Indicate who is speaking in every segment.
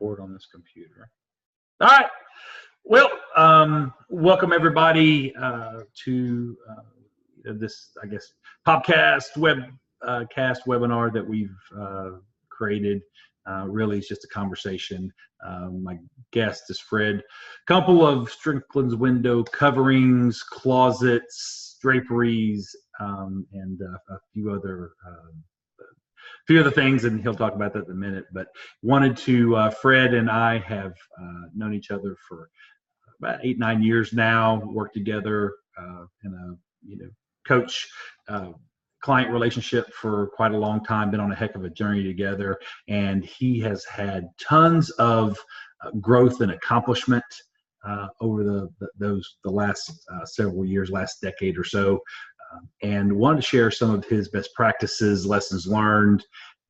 Speaker 1: record on this computer. All right. Well, welcome everybody to this, I guess, podcast, webcast webinar that we've created. Really, it's just a conversation. My guest is Fred Kumpel of Strickland's window coverings, closets, draperies, and a few other things, and he'll talk about that in a minute. But wanted to, Fred and I have known each other for about 8-9 years now, worked together in a coach client relationship for quite a long time, been on a heck of a journey together, and he has had tons of growth and accomplishment over the last several years, last decade or so, and wanted to share some of his best practices, lessons learned,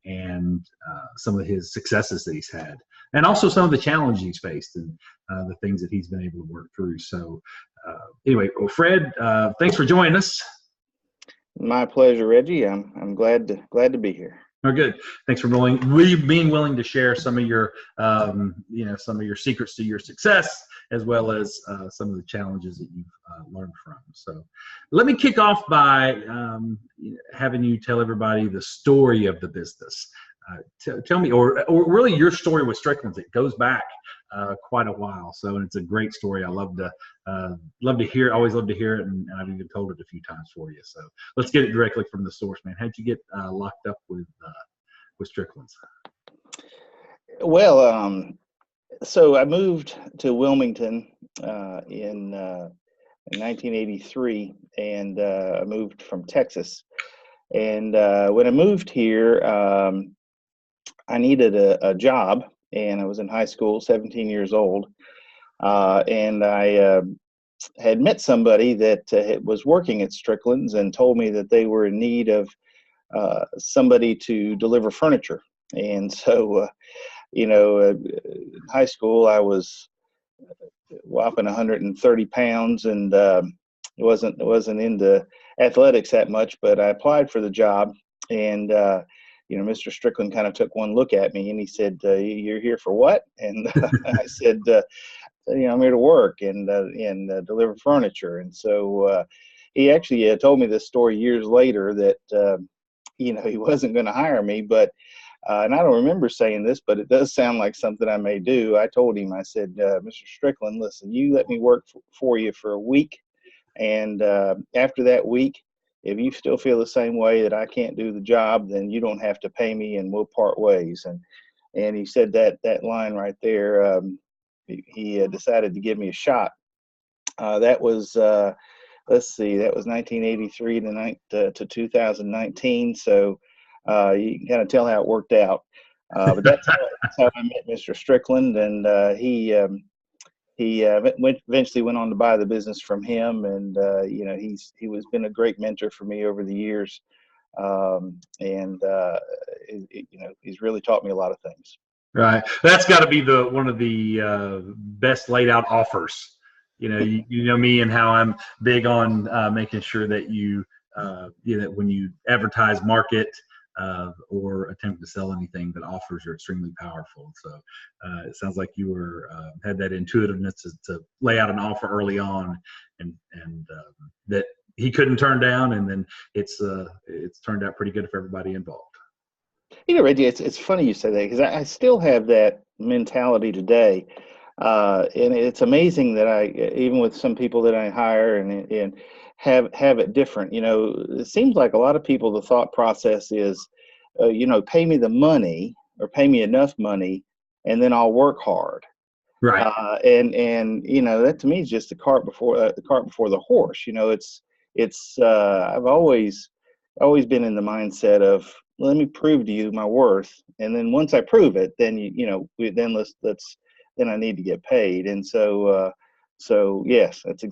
Speaker 1: and some of his successes that he's had, and also some of the challenges he's faced and the things that he's been able to work through. So anyway, well, Fred, thanks for joining us.
Speaker 2: My pleasure, Reggie. I'm glad to be here.
Speaker 1: Oh, good. Thanks for being willing to share some of your some of your secrets to your success, as well as some of the challenges that you've learned from. So let me kick off by having you tell everybody the story of the business. Tell me, or really your story with Stricklands. It goes back quite a while, so it's a great story. I love to hear it. Always love to hear it, and I've even told it a few times for you. So let's get it directly from the source, man. How'd you get locked up with Stricklands?
Speaker 2: Well, so I moved to Wilmington in 1983, and I moved from Texas. And when I moved here, I needed a job, and I was in high school, 17 years old, and I had met somebody that was working at Strickland's and told me that they were in need of somebody to deliver furniture. And so, in high school, I was whopping 130 pounds and wasn't into athletics that much, but I applied for the job, and Mr. Strickland kind of took one look at me and he said, "You're here for what?" And I said, "I'm here to work and deliver furniture." And so he actually told me this story years later that he wasn't going to hire me, but and I don't remember saying this, but it does sound like something I may do. I told him, I said, "Mr. Strickland, listen, you let me work for you for a week, and after that week, if you still feel the same way that I can't do the job, then you don't have to pay me and we'll part ways." And he said that line right there. He decided to give me a shot. That was, let's see, that was 1983 to 2019. So you can kind of tell how it worked out. But that's how I met Mr. Strickland, and he eventually went on to buy the business from him, and he was been a great mentor for me over the years, and he's really taught me a lot of things.
Speaker 1: Right, that's got to be one of the best laid out offers. You know me and how I'm big on making sure that that when you advertise, market, or attempt to sell anything, that offers are extremely powerful. So it sounds like you had that intuitiveness to lay out an offer early on, and that he couldn't turn down, and then it's turned out pretty good for everybody involved.
Speaker 2: Reggie, it's funny you say that, because I still have that mentality today, and it's amazing that even with some people that I hire and have it different. It seems like a lot of people, the thought process is, pay me the money or pay me enough money, and then I'll work hard.
Speaker 1: Right.
Speaker 2: And that to me is just the cart before the horse. I've always been in the mindset of, let me prove to you my worth, and then once I prove it, then then I need to get paid. And so yes, that's one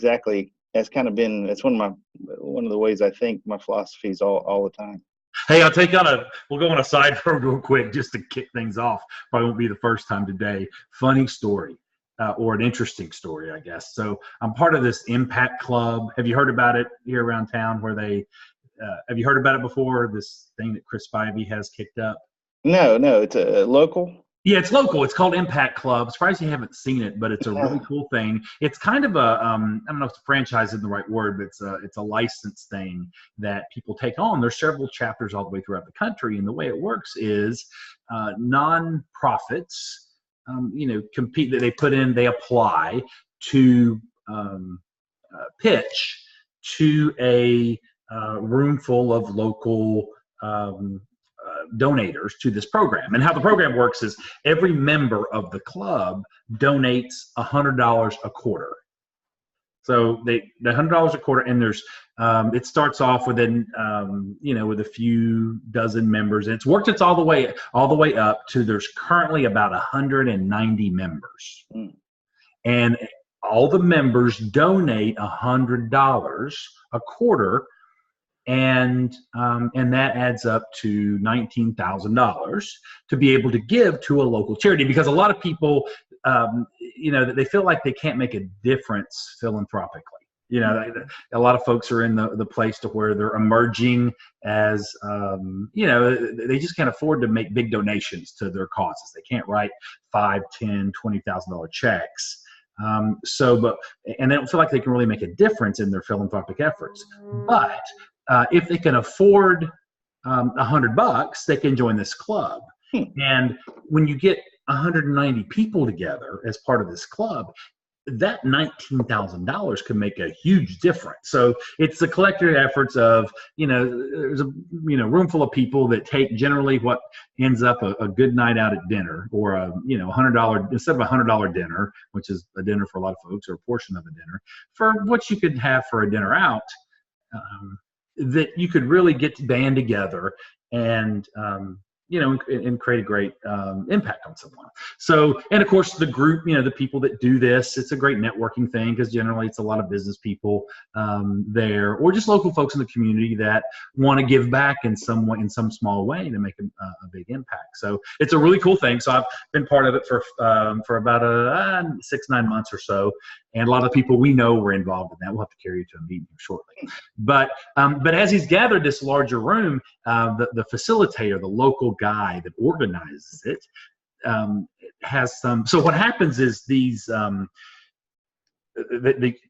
Speaker 2: of the ways I think my philosophy is all the time.
Speaker 1: Hey, we'll go on a side road real quick just to kick things off. Probably won't be the first time today. Funny story, or an interesting story, I guess. So I'm part of this Impact Club. Have you heard about it here around town? Have you heard about it before? This thing that Chris Spivey has kicked up?
Speaker 2: No, it's a local.
Speaker 1: Yeah, it's local. It's called Impact Club. Surprised you haven't seen it, but it's a really cool thing. It's kind of a I don't know if franchise is the right word, but it's a license thing that people take on. There's several chapters all the way throughout the country, and the way it works is nonprofits, compete. That they apply to pitch to a room full of local donators to this program. And how the program works is every member of the club donates $100 a quarter. So the $100 a quarter, and there's it starts off within with a few dozen members, and it's worked its all the way up to there's currently about 190 members, and all the members donate $100 a quarter. And that adds up to $19,000 to be able to give to a local charity, because a lot of people, they feel like they can't make a difference philanthropically. A lot of folks are in the place to where they're emerging as, they just can't afford to make big donations to their causes. They can't write $5, $10, $20,000 checks. And they don't feel like they can really make a difference in their philanthropic efforts. But if they can afford $100, they can join this club. And when you get 190 people together as part of this club, that $19,000 can make a huge difference. So it's the collective efforts of, there's a room full of people that take generally what ends up a good night out at dinner, or $100 instead of $100 dinner, which is a dinner for a lot of folks, or a portion of a dinner, for what you could have for a dinner out. That you could really get to band together and and create a great impact on someone. So, and of course the group, the people that do this, it's a great networking thing, because generally it's a lot of business people there, or just local folks in the community that want to give back in some way, in some small way, to make a big impact. So it's a really cool thing. So I've been part of it for about 6-9 months or so. And a lot of people we know were involved in that. We'll have to carry you to a meeting shortly. But as he's gathered this larger room, the facilitator, the local guy that organizes it, has some. So what happens is these the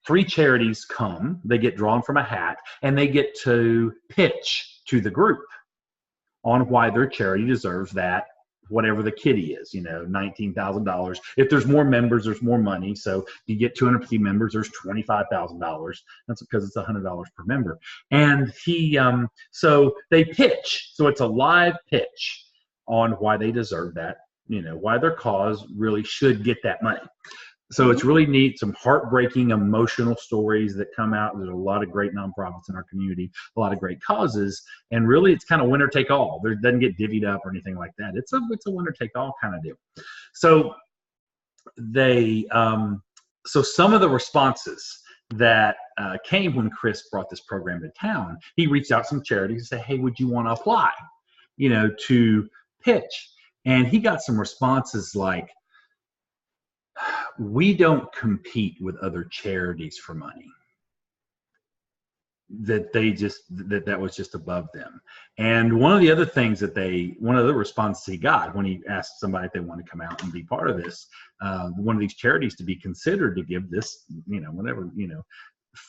Speaker 1: 3 charities come. They get drawn from a hat, and they get to pitch to the group on why their charity deserves that. Whatever the kitty is, $19,000. If there's more members, there's more money. So you get 250 members, there's $25,000. That's because it's $100 per member. And so they pitch. So it's a live pitch on why they deserve that, why their cause really should get that money. So it's really neat, some heartbreaking, emotional stories that come out. There's a lot of great nonprofits in our community, a lot of great causes, and really it's kind of winner take all. There doesn't get divvied up or anything like that. It's a winner take all kind of deal. So so some of the responses that came when Chris brought this program to town, he reached out to some charities and said, hey, would you want to apply, to pitch? And he got some responses like, we don't compete with other charities for money. That that was just above them. And one of the other things one of the responses he got when he asked somebody if they want to come out and be part of this, one of these charities to be considered to give this, whatever,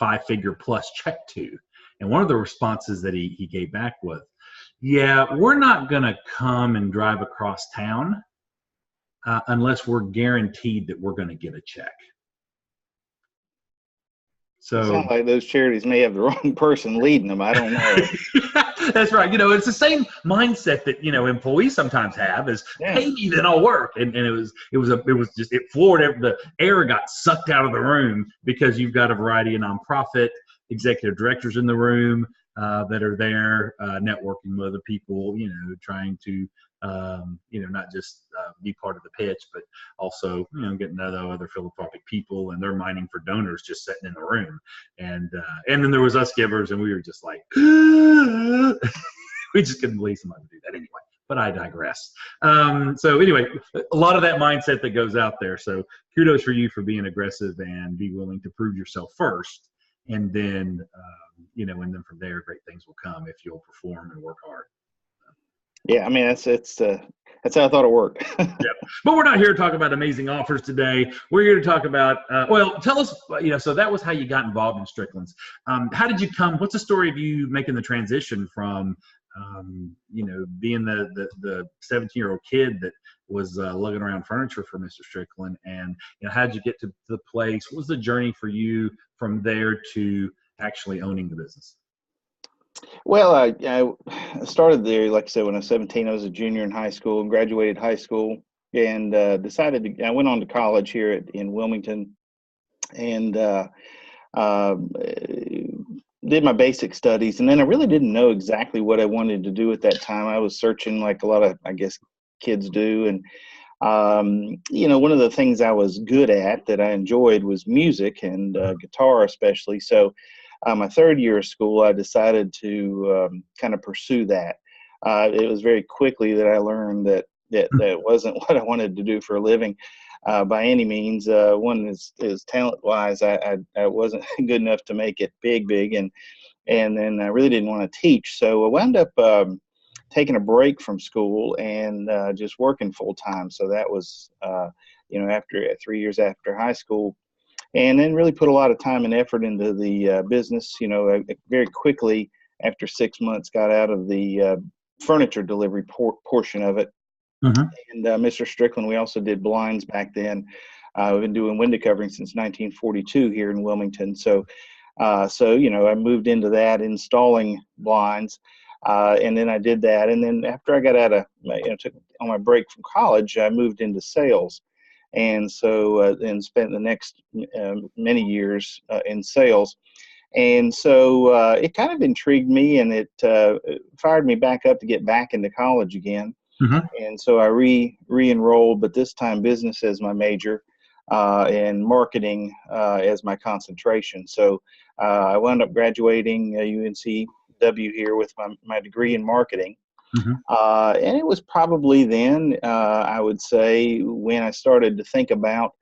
Speaker 1: 5-figure plus check to. And one of the responses that he gave back was, yeah, we're not going to come and drive across town unless we're guaranteed that we're going to get a check. So
Speaker 2: sounds like those charities may have the wrong person leading them. I don't know.
Speaker 1: That's right. It's the same mindset that employees sometimes have: is pay me, then I'll work. And it floored the air got sucked out of the room, because you've got a variety of nonprofit executive directors in the room that are there networking with other people, trying to not just be part of the pitch, but also, getting to know other philanthropic people, and they're mining for donors just sitting in the room. And then there was us givers, and we were just like, we just couldn't believe somebody would do that anyway. But I digress. So anyway, a lot of that mindset that goes out there. So kudos for you for being aggressive and be willing to prove yourself first. And then, and then from there, great things will come if you'll perform and work hard.
Speaker 2: Yeah, I mean that's how I thought it worked.
Speaker 1: Yeah, but we're not here to talk about amazing offers today. We're here to talk about, well, tell us, so that was how you got involved in Stricklands. How did you come? What's the story of you making the transition from, being the 17-year-old kid that was lugging around furniture for Mr. Strickland, and how did you get to the place? What was the journey for you from there to actually owning the business?
Speaker 2: Well, I started there, like I said, when I was 17. I was a junior in high school and graduated high school, and decided to. I went on to college here in Wilmington, and um, did my basic studies. And then I really didn't know exactly what I wanted to do at that time. I was searching, like a lot of, I guess, kids do, and one of the things I was good at that I enjoyed was music and guitar, especially. So, my third year of school, I decided to kind of pursue that. It was very quickly that I learned that wasn't what I wanted to do for a living by any means. One is talent wise, I wasn't good enough to make it big, and then I really didn't want to teach. So I wound up taking a break from school and just working full time. So that was, after 3 years after high school, and then really put a lot of time and effort into the business. I very quickly, after 6 months, got out of the furniture delivery portion of it.
Speaker 1: Mm-hmm.
Speaker 2: And Mr. Strickland, we also did blinds back then. We've been doing window covering since 1942 here in Wilmington. So I moved into that, installing blinds, and then I did that. And then after I got out of, took on my break from college, I moved into sales, and so and spent the next many years in sales. And so it kind of intrigued me, and it fired me back up to get back into college again.
Speaker 1: Mm-hmm.
Speaker 2: And so I re-enrolled, but this time business as my major, and marketing as my concentration. So I wound up graduating UNCW here with my degree in marketing.
Speaker 1: Mm-hmm.
Speaker 2: And it was probably then, I would say, when I started to think about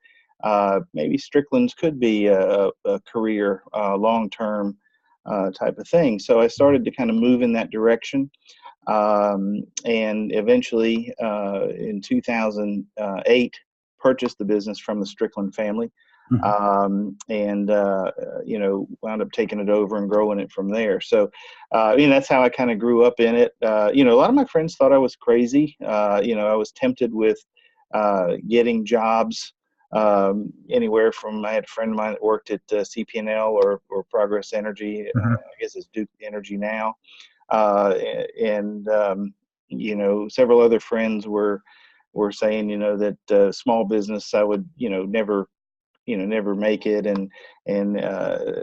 Speaker 2: maybe Strickland's could be a career, long-term type of thing. So I started to kind of move in that direction. And eventually, in 2008, purchased the business from the Strickland family,
Speaker 1: Mm-hmm.
Speaker 2: and wound up taking it over and growing it from there. So, that's how I kind of grew up in it. A lot of my friends thought I was crazy. I was tempted with getting jobs anywhere from. I had a friend of mine that worked at CP&L or Progress Energy.
Speaker 1: Mm-hmm.
Speaker 2: I guess it's Duke Energy now. And several other friends were saying, that small business I would, never make it, and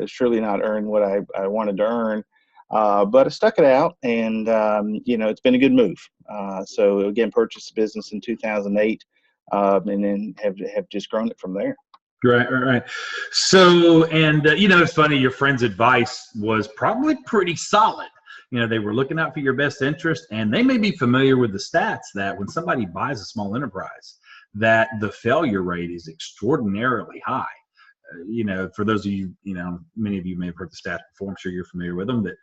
Speaker 2: surely not earn what I wanted to earn. But I stuck it out, and it's been a good move. So again, purchased the business in 2008, and then have just grown it from there.
Speaker 1: Right. So, and it's funny. Your friend's advice was probably pretty solid. They were looking out for your best interest, and they may be familiar with the stats that when somebody buys a small enterprise, that the failure rate is extraordinarily high. For those of you, many of you may have heard the stats before. I'm sure you're familiar with them. That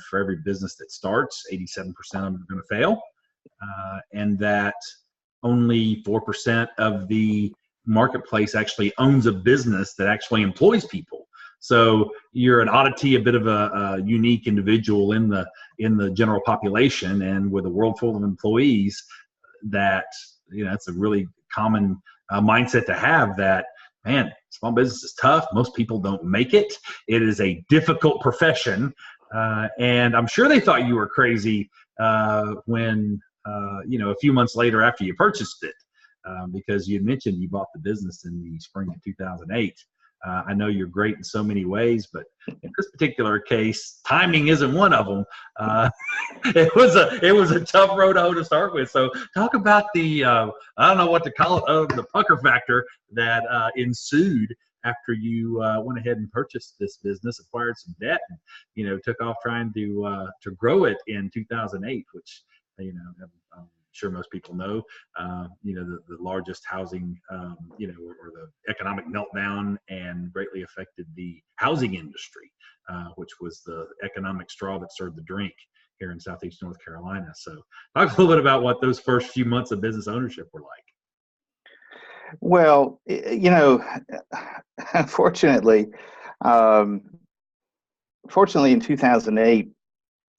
Speaker 1: for every business that starts, 87% of them are going to fail, and that only 4% of the marketplace actually owns a business that actually employs people. So you're an oddity, a bit of a unique individual in the general population, and with a world full of employees, that it's a really common mindset to have. That, man, small business is tough. Most people don't make it. It is a difficult profession, and I'm sure they thought you were crazy when a few months later after you purchased it, because you mentioned you bought the business in the spring of 2008. I know you're great in so many ways, but in this particular case, timing isn't one of them. It was a tough road to hoe to start with. So talk about the I don't know what to call it, the pucker factor that ensued after you went ahead and purchased this business, acquired some debt, and took off trying to grow it in 2008, which I'm sure most people know, the largest housing, or the economic meltdown, and greatly affected the housing industry, which was the economic straw that stirred the drink here in Southeast North Carolina. So talk a little bit about what those first few months of business ownership were like.
Speaker 2: Well, unfortunately, fortunately in 2008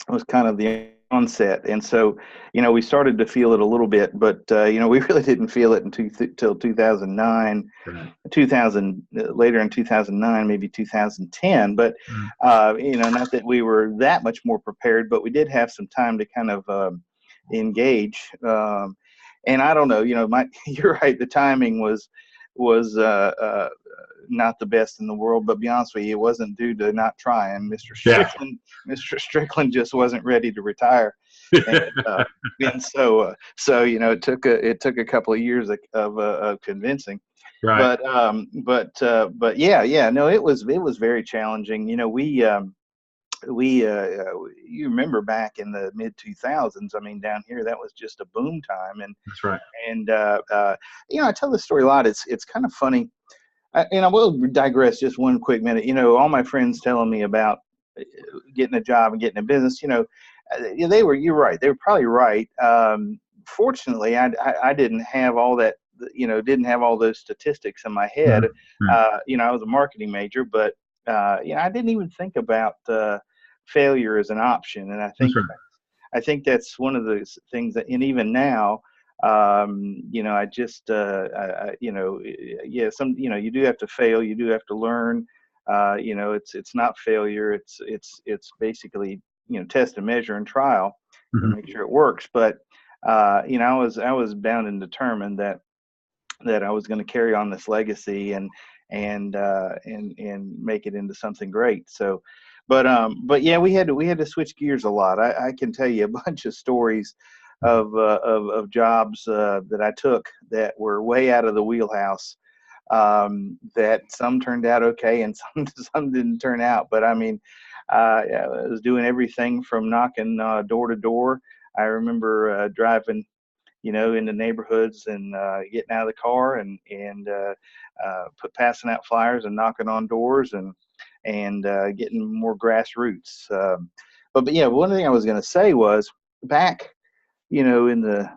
Speaker 2: was kind of the onset. And so, we started to feel it a little bit, but, we really didn't feel it until 2009,
Speaker 1: Right.
Speaker 2: 2000, later in 2009, maybe 2010. But, not that we were that much more prepared, but we did have some time to kind of engage. And I don't know, you're right. The timing was not the best in the world, but to be honest with you, it wasn't due to not trying. Mr. Strickland just wasn't ready to retire, and so it took a couple of years of convincing.
Speaker 1: Right.
Speaker 2: But yeah, no, it was very challenging. You remember back in the mid 2000s, I mean, down here, that was just a boom time. And
Speaker 1: That's right.
Speaker 2: And I tell this story a lot. It's kind of funny, and I will digress just one quick minute. All my friends telling me about getting a job and getting a business. You're right. They were probably right. Fortunately, I didn't have all that. Didn't have all those statistics in my head.
Speaker 1: Mm-hmm.
Speaker 2: I was a marketing major, but I didn't even think about failure as an option. And I think that's one of those things that, and even now, I just, you do have to fail. You do have to learn. It's not failure. It's basically, test and measure and trial
Speaker 1: Mm-hmm.
Speaker 2: and make sure it works. But, I was bound and determined that I was going to carry on this legacy and make it into something great. So, but yeah, we had to switch gears a lot. I can tell you a bunch of stories of jobs that I took that were way out of the wheelhouse. That some turned out okay and some didn't turn out. But I mean, I was doing everything from knocking door to door. I remember driving, into neighborhoods and getting out of the car and passing out flyers and knocking on doors and getting more grassroots. But yeah, one thing I was going to say was back, in the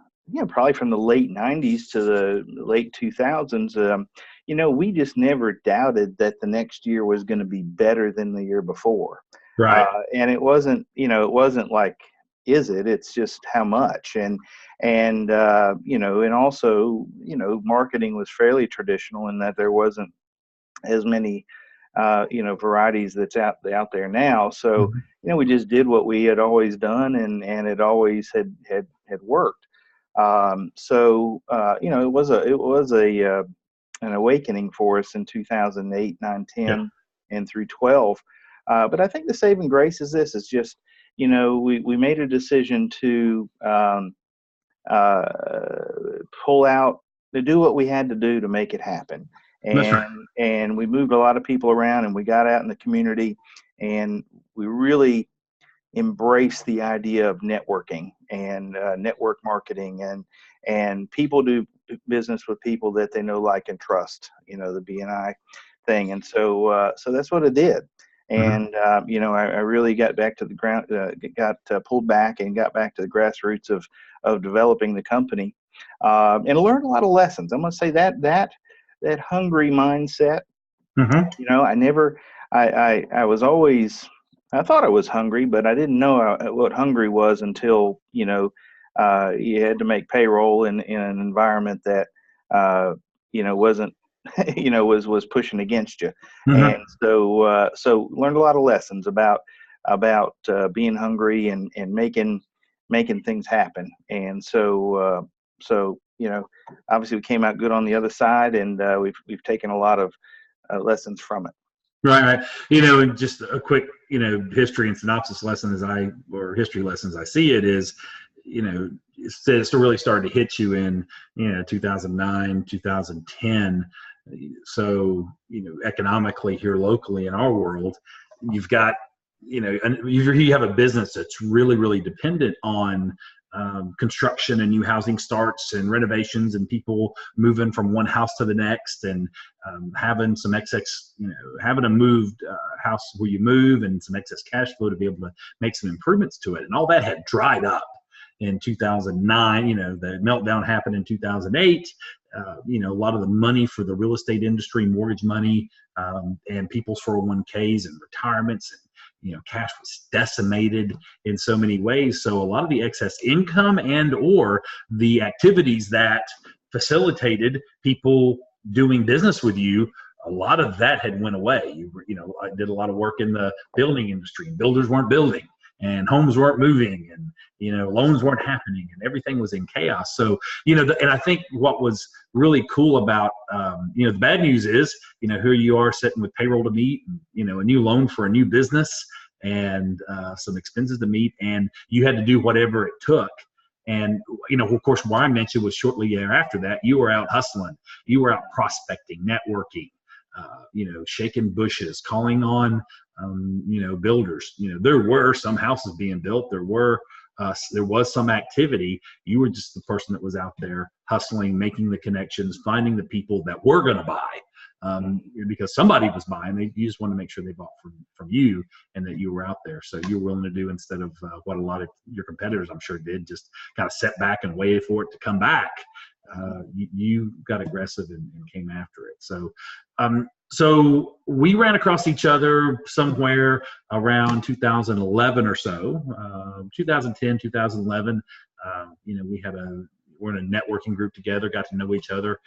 Speaker 2: probably from the late 90s to the late 2000s, we just never doubted that the next year was going to be better than the year before.
Speaker 1: Right.
Speaker 2: And it wasn't like, is it? It's just how much. And also, marketing was fairly traditional in that there wasn't as many, varieties that's out there now. So,
Speaker 1: Mm-hmm.
Speaker 2: we just did what we had always done and it always had worked. So, it was an awakening for us in 2008, 9, 10,
Speaker 1: Yeah.
Speaker 2: and through 12. But I think the saving grace is this: is just, we made a decision to pull out, to do what we had to do to make it happen.
Speaker 1: That's right.
Speaker 2: And we moved a lot of people around and we got out in the community and we really embraced the idea of networking and network marketing and people do business with people that they know, like, and trust, the BNI thing. And so that's what it did. And, I really got back to the ground, got pulled back and got back to the grassroots of developing the company, and learned a lot of lessons. I'm going to say that hungry mindset, I was always, I thought I was hungry, but I didn't know what hungry was until, you had to make payroll in an environment that, wasn't, was pushing against you.
Speaker 1: Mm-hmm.
Speaker 2: And so learned a lot of lessons about being hungry and making things happen. And so obviously we came out good on the other side, and we've taken a lot of lessons from it.
Speaker 1: Right. And just a quick, history and synopsis history lessons I see it is, it's really started to hit you in, 2009, 2010. So, economically here locally in our world, you've got, and you have a business that's really, really dependent on construction and new housing starts and renovations and people moving from one house to the next and having some excess, having to move house where you move and some excess cash flow to be able to make some improvements to it. And all that had dried up in 2009. The meltdown happened in 2008. A lot of the money for the real estate industry, mortgage money, and people's 401ks and retirements, and cash was decimated in so many ways. So a lot of the excess income and or the activities that facilitated people doing business with you, a lot of that had went away. I did a lot of work in the building industry. Builders weren't building, and homes weren't moving, and loans weren't happening, and everything was in chaos. So and I think what was really cool about the bad news is here you are sitting with payroll to meet, and a new loan for a new business, and some expenses to meet, and you had to do whatever it took. And of course, why I mentioned was shortly thereafter that you were out hustling, you were out prospecting, networking, shaking bushes, calling on builders. There were some houses being built. There was some activity. You were just the person that was out there hustling, making the connections, finding the people that were going to buy, because somebody was buying. You just want to make sure they bought from you, and that you were out there. So you were willing to do, instead of what a lot of your competitors, I'm sure, did, just kind of set back and waited for it to come back. You got aggressive and came after it. So we ran across each other somewhere around 2011 or so, 2010, 2011. We're in a networking group together, got to know each other,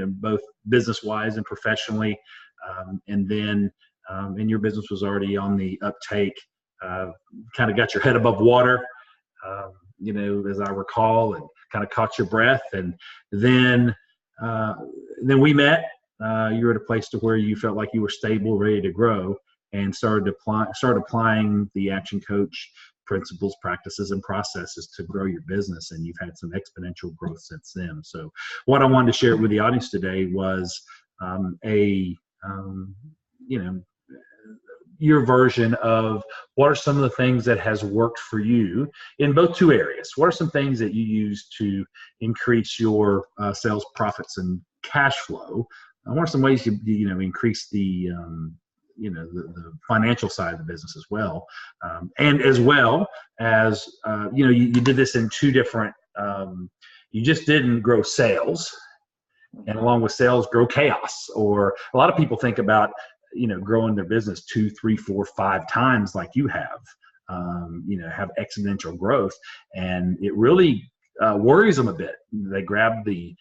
Speaker 1: both business-wise and professionally. And then your business was already on the uptake, kind of got your head above water, as I recall, and kind of caught your breath. And then we met. You were at a place to where you felt like you were stable, ready to grow, and started applying the Action Coach principles, practices, and processes to grow your business. And you've had some exponential growth since then. So what I wanted to share with the audience today was your version of what are some of the things that has worked for you in both two areas. What are some things that you use to increase your sales, profits, and cash flow? What are some ways you increase the the financial side of the business as well, and as well as you did this in two different. You just didn't grow sales, and along with sales, grow chaos. Or a lot of people think about growing their business 2, 3, 4, 5 times like you have. Have exponential growth, and it really worries them a bit. They grab the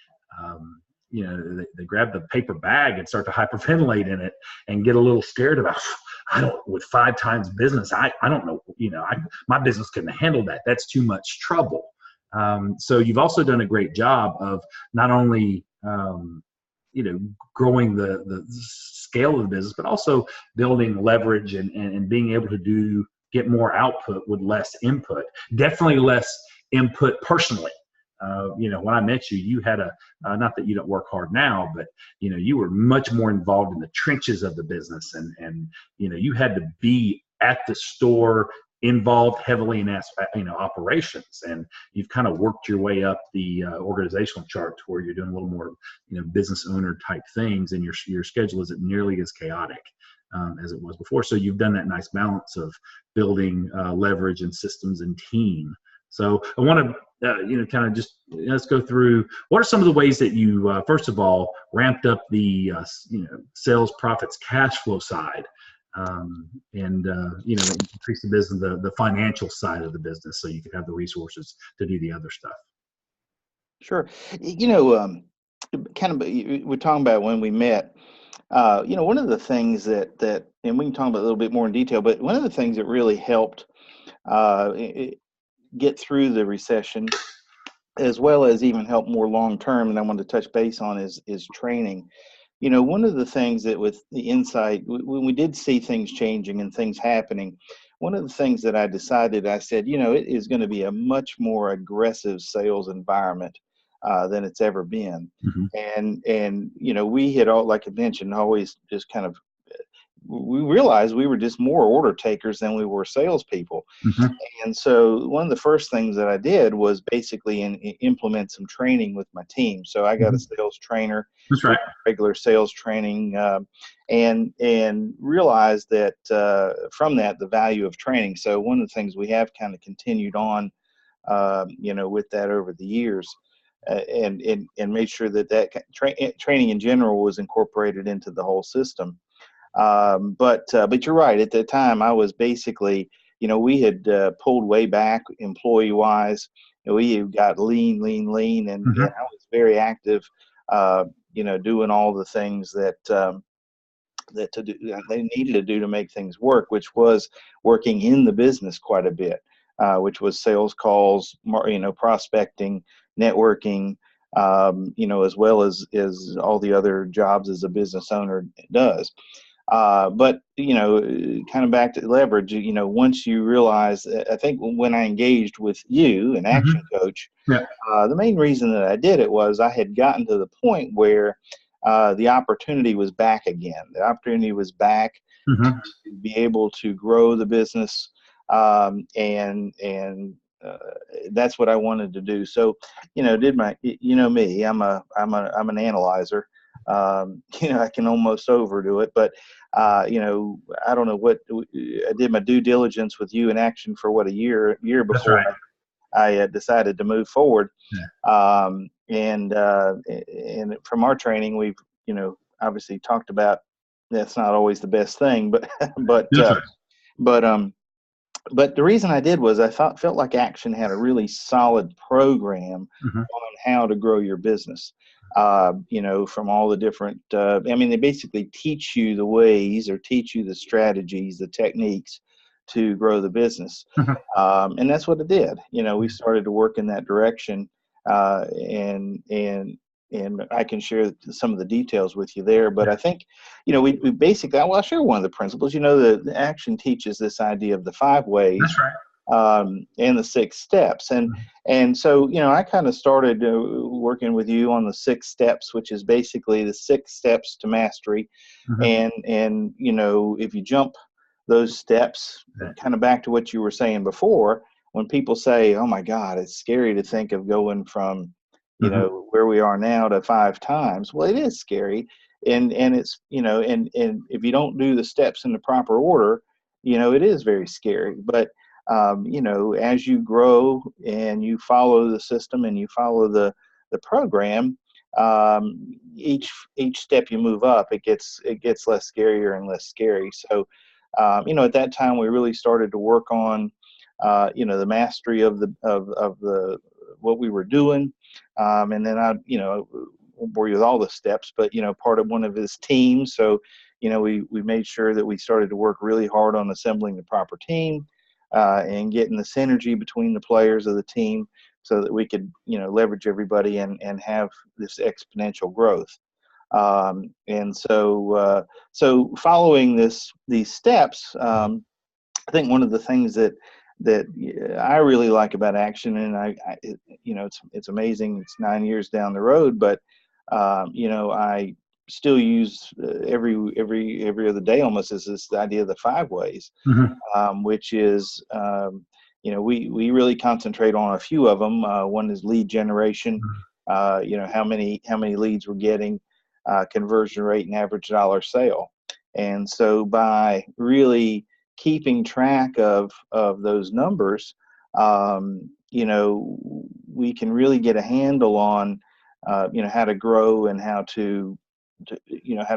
Speaker 1: they grab the paper bag and start to hyperventilate in it and get a little scared about, with 5 times business, I don't know, my business couldn't handle that. That's too much trouble. So you've also done a great job of not only, growing the scale of the business, but also building leverage and being able to get more output with less input, definitely less input personally. When I met you, you had not that you don't work hard now, but you were much more involved in the trenches of the business, and you had to be at the store, involved heavily in operations, and you've kind of worked your way up the organizational chart to where you're doing a little more business owner type things, and your schedule isn't nearly as chaotic as it was before. So you've done that nice balance of building leverage and systems and team. So I want to, kind of just let's go through what are some of the ways that you, first of all, ramped up the, sales, profits, cash flow side, and increase the business, the financial side of the business, so you could have the resources to do the other stuff.
Speaker 2: Sure. Kind of, we're talking about when we met. One of the things that, and we can talk about a little bit more in detail, but one of the things that really helped get through the recession, as well as even help more long term, and I want to touch base on is training. One of the things that with the insight, when we did see things changing and things happening, one of the things that I decided, I said, it is going to be a much more aggressive sales environment than it's ever been. Mm-hmm. And we had all, like I mentioned, always just kind of we realized we were just more order takers than we were salespeople.
Speaker 1: Mm-hmm.
Speaker 2: And so one of the first things that I did was basically implement some training with my team. So I got a sales trainer,
Speaker 1: That's right.
Speaker 2: regular sales training, and realized that from that, the value of training. So one of the things we have kind of continued on, with that over the years, and made sure that training in general was incorporated into the whole system. But you're right. At the time, I was basically, we had pulled way back employee wise. We got lean, and I was very active. Doing all the things that they needed to do to make things work, which was working in the business quite a bit, which was sales calls, prospecting, networking, as well as all the other jobs as a business owner does. But kind of back to leverage, once you realize, I think when I engaged with you, an action coach, the main reason that I did it was I had gotten to the point where the opportunity was back again. The opportunity was back to be able to grow the business, and that's what I wanted to do. So, did my, me, I'm an analyzer. I can almost overdo it, but I don't know what, I did my due diligence with you in action for a year before I decided to move forward. And from our training, we've, obviously talked about that's not always the best thing, but, but the reason I did was I felt like Action had a really solid program on how to grow your business. From all the different, they basically teach you the ways or teach you the strategies, the techniques to grow the business. And that's what it did. We started to work in that direction, and I can share some of the details with you there. But I think, we basically, I'll share one of the principles. The Action teaches this idea of the 5 ways.
Speaker 1: That's right.
Speaker 2: And the 6 steps. And so, I kind of started working with you on the 6 steps, which is basically the 6 steps to mastery. And if you jump those steps, kind of back to what you were saying before, when people say, oh my God, it's scary to think of going from, where we are now to 5 times. Well, it is scary. And it's, and if you don't do the steps in the proper order, it is very scary. But as you grow and you follow the system and you follow the program, each step you move up, it gets less scarier and less scary. So, at that time we really started to work on, the mastery of the what we were doing, and then I won't bore you with all the steps, but part of one of his teams. So, we made sure that we started to work really hard on assembling the proper team. And getting the synergy between the players of the team so that we could, leverage everybody and have this exponential growth. And so following these steps, I think one of the things that I really like about Action, and it's amazing. It's 9 years down the road, but I still use every other day almost, is this idea of the 5 ways, which is, we really concentrate on a few of them. One is lead generation, how many leads we're getting, conversion rate, and average dollar sale. And so by really keeping track of those numbers, we can really get a handle on, how to grow and how to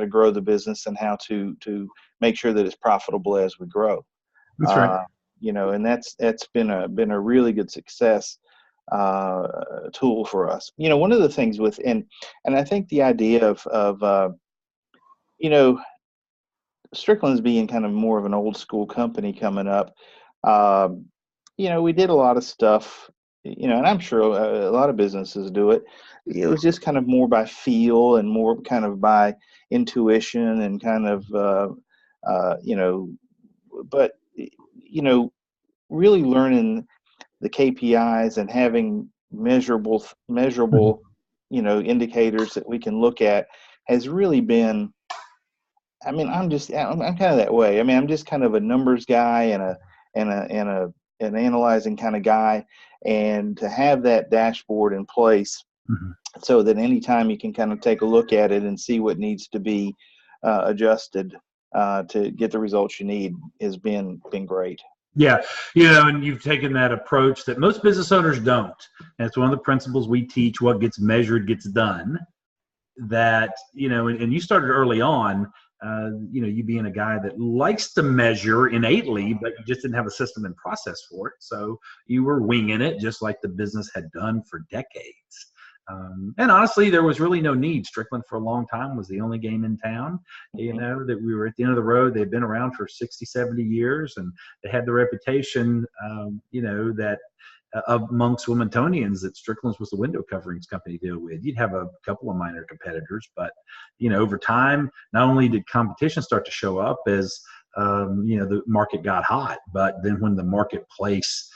Speaker 2: grow the business and how to make sure that it's profitable as we grow.
Speaker 1: That's right.
Speaker 2: And that's been a really good success tool for us. One of the things with, and I think the idea of Stricklands being kind of more of an old school company coming up, we did a lot of stuff, and I'm sure a lot of businesses do it. It was just kind of more by feel and more kind of by intuition and kind of, but, really learning the KPIs and having measurable, indicators that we can look at has really been I mean, I'm kind of that way. I mean, I'm just kind of a numbers guy and an analyzing kind of guy. And to have that dashboard in place
Speaker 1: Mhm.
Speaker 2: so that anytime you can kind of take a look at it and see what needs to be adjusted to get the results you need has been great.
Speaker 1: Yeah, and you've taken that approach that most business owners don't. And it's one of the principles we teach: what gets measured gets done. That, and you started early on, you being a guy that likes to measure innately, but you just didn't have a system and process for it. So you were winging it just like the business had done for decades. And honestly, there was really no need. Strickland for a long time was the only game in town, that we were at the end of the road. They'd been around for 60, 70 years, and they had the reputation, that amongst Wilmingtonians, that Strickland's was the window coverings company to deal with. You'd have a couple of minor competitors, but, over time, not only did competition start to show up as, the market got hot, but then when the marketplace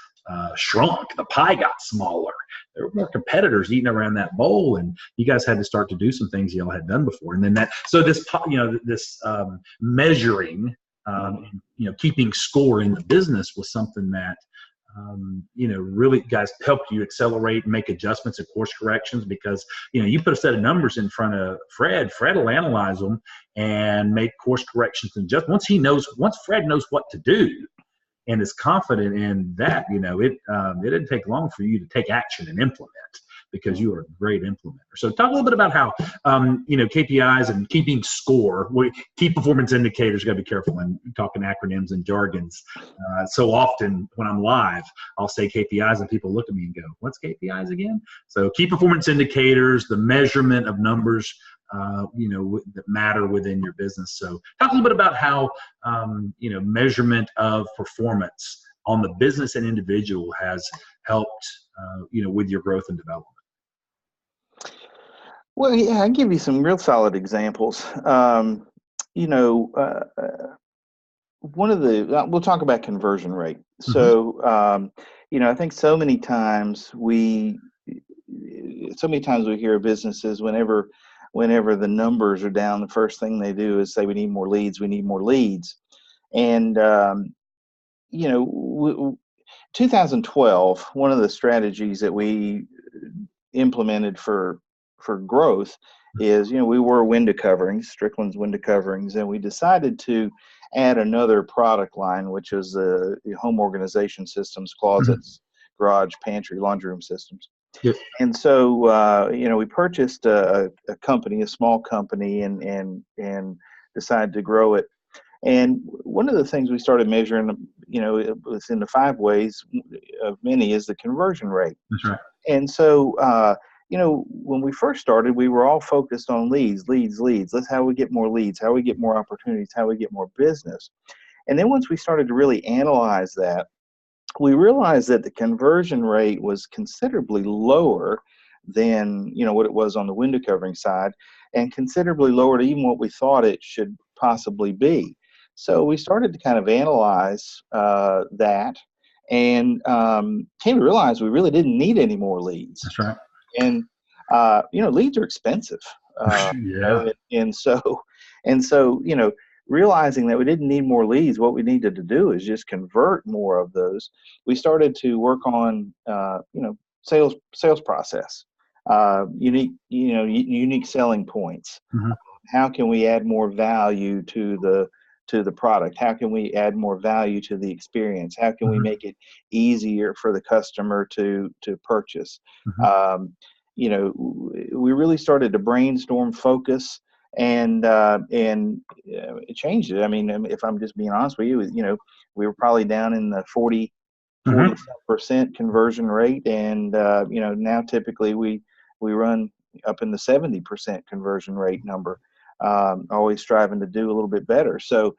Speaker 1: shrunk, the pie got smaller. There were more competitors eating around that bowl, and you guys had to start to do some things y'all had done before. And then this measuring, keeping score in the business was something that, really guys helped you accelerate and make adjustments and course corrections, because, you put a set of numbers in front of Fred will analyze them and make course corrections. And just once Fred knows what to do and is confident in that, it didn't take long for you to take action and implement, because you are a great implementer. So talk a little bit about how, KPIs and keeping score, key performance indicators. Got to be careful when talking acronyms and jargons. So often when I'm live, I'll say KPIs and people look at me and go, what's KPIs again? So key performance indicators, the measurement of numbers, that matter within your business. So talk a little bit about how, measurement of performance on the business and individual has helped, with your growth and development.
Speaker 2: Well, yeah, I can give you some real solid examples. One of we'll talk about conversion rate. So, I think so many times we hear of businesses, whenever the numbers are down, the first thing they do is say, we need more leads. And, 2012, one of the strategies that we implemented for growth is, we were window coverings, Strickland's window coverings, and we decided to add another product line, which is the home organization systems, closets, garage, pantry, laundry room systems.
Speaker 1: Yep.
Speaker 2: And so, we purchased a small company, and decided to grow it. And one of the things we started measuring, it was in the 5 ways of many, is the conversion rate.
Speaker 1: That's right.
Speaker 2: And so, when we first started, we were all focused on leads. That's how we get more leads, how we get more opportunities, how we get more business. And then once we started to really analyze that, we realized that the conversion rate was considerably lower than, what it was on the window covering side, and considerably lower to even what we thought it should possibly be. So we started to kind of analyze that, and came to realize we really didn't need any more leads.
Speaker 1: That's right.
Speaker 2: And leads are expensive.
Speaker 1: Yeah.
Speaker 2: And so realizing that we didn't need more leads, what we needed to do is just convert more of those. We started to work on sales process, unique selling points. How can we add more value to the product? How can we add more value to the experience? How can we make it easier for the customer to purchase? We really started to brainstorm, focus, and it changed it. I mean, if I'm just being honest with you, we were probably down in the 40% conversion rate, and now typically we run up in the 70% conversion rate number. Always striving to do a little bit better. So,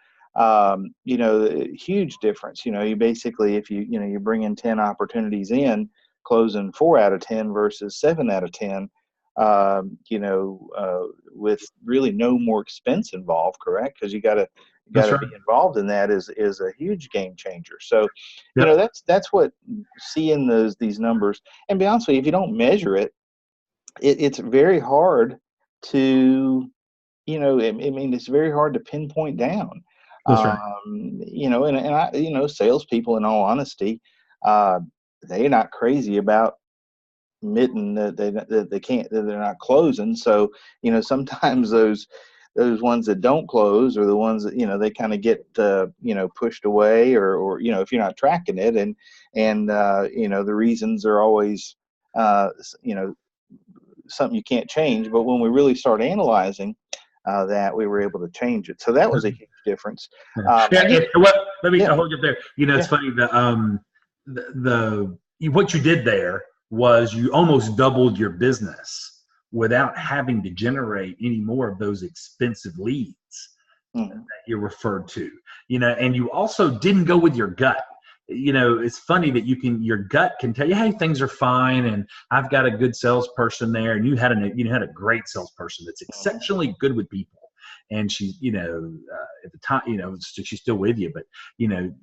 Speaker 2: huge difference. You basically, if you bring in 10 opportunities in, closing 4 out of 10 versus 7 out of 10, with really no more expense involved, correct? Because you got to be involved in that is a huge game changer. So, that's what seeing these numbers. And be honest with you, if you don't measure it, it's very hard to I mean, it's very hard to pinpoint down.
Speaker 1: That's right.
Speaker 2: And I, salespeople, in all honesty, uh, they're not crazy about admitting that they can't, that they're not closing. So, sometimes those ones that don't close are the ones that, they kind of get, pushed away, or, if you're not tracking it, and the reasons are always, you know, something you can't change. But when we really start analyzing that, we were able to change it. So that was a huge difference.
Speaker 1: Yeah. Let me
Speaker 2: Yeah,
Speaker 1: hold you up there. It's
Speaker 2: yeah.
Speaker 1: funny that what you did there was you almost doubled your business without having to generate any more of those expensive leads that
Speaker 2: Mhm.
Speaker 1: you referred to. And you also didn't go with your gut. It's funny that your gut can tell you, hey, things are fine, and I've got a good salesperson there, and you had a great salesperson that's exceptionally good with people. And she's, at the time, she's still with you, but,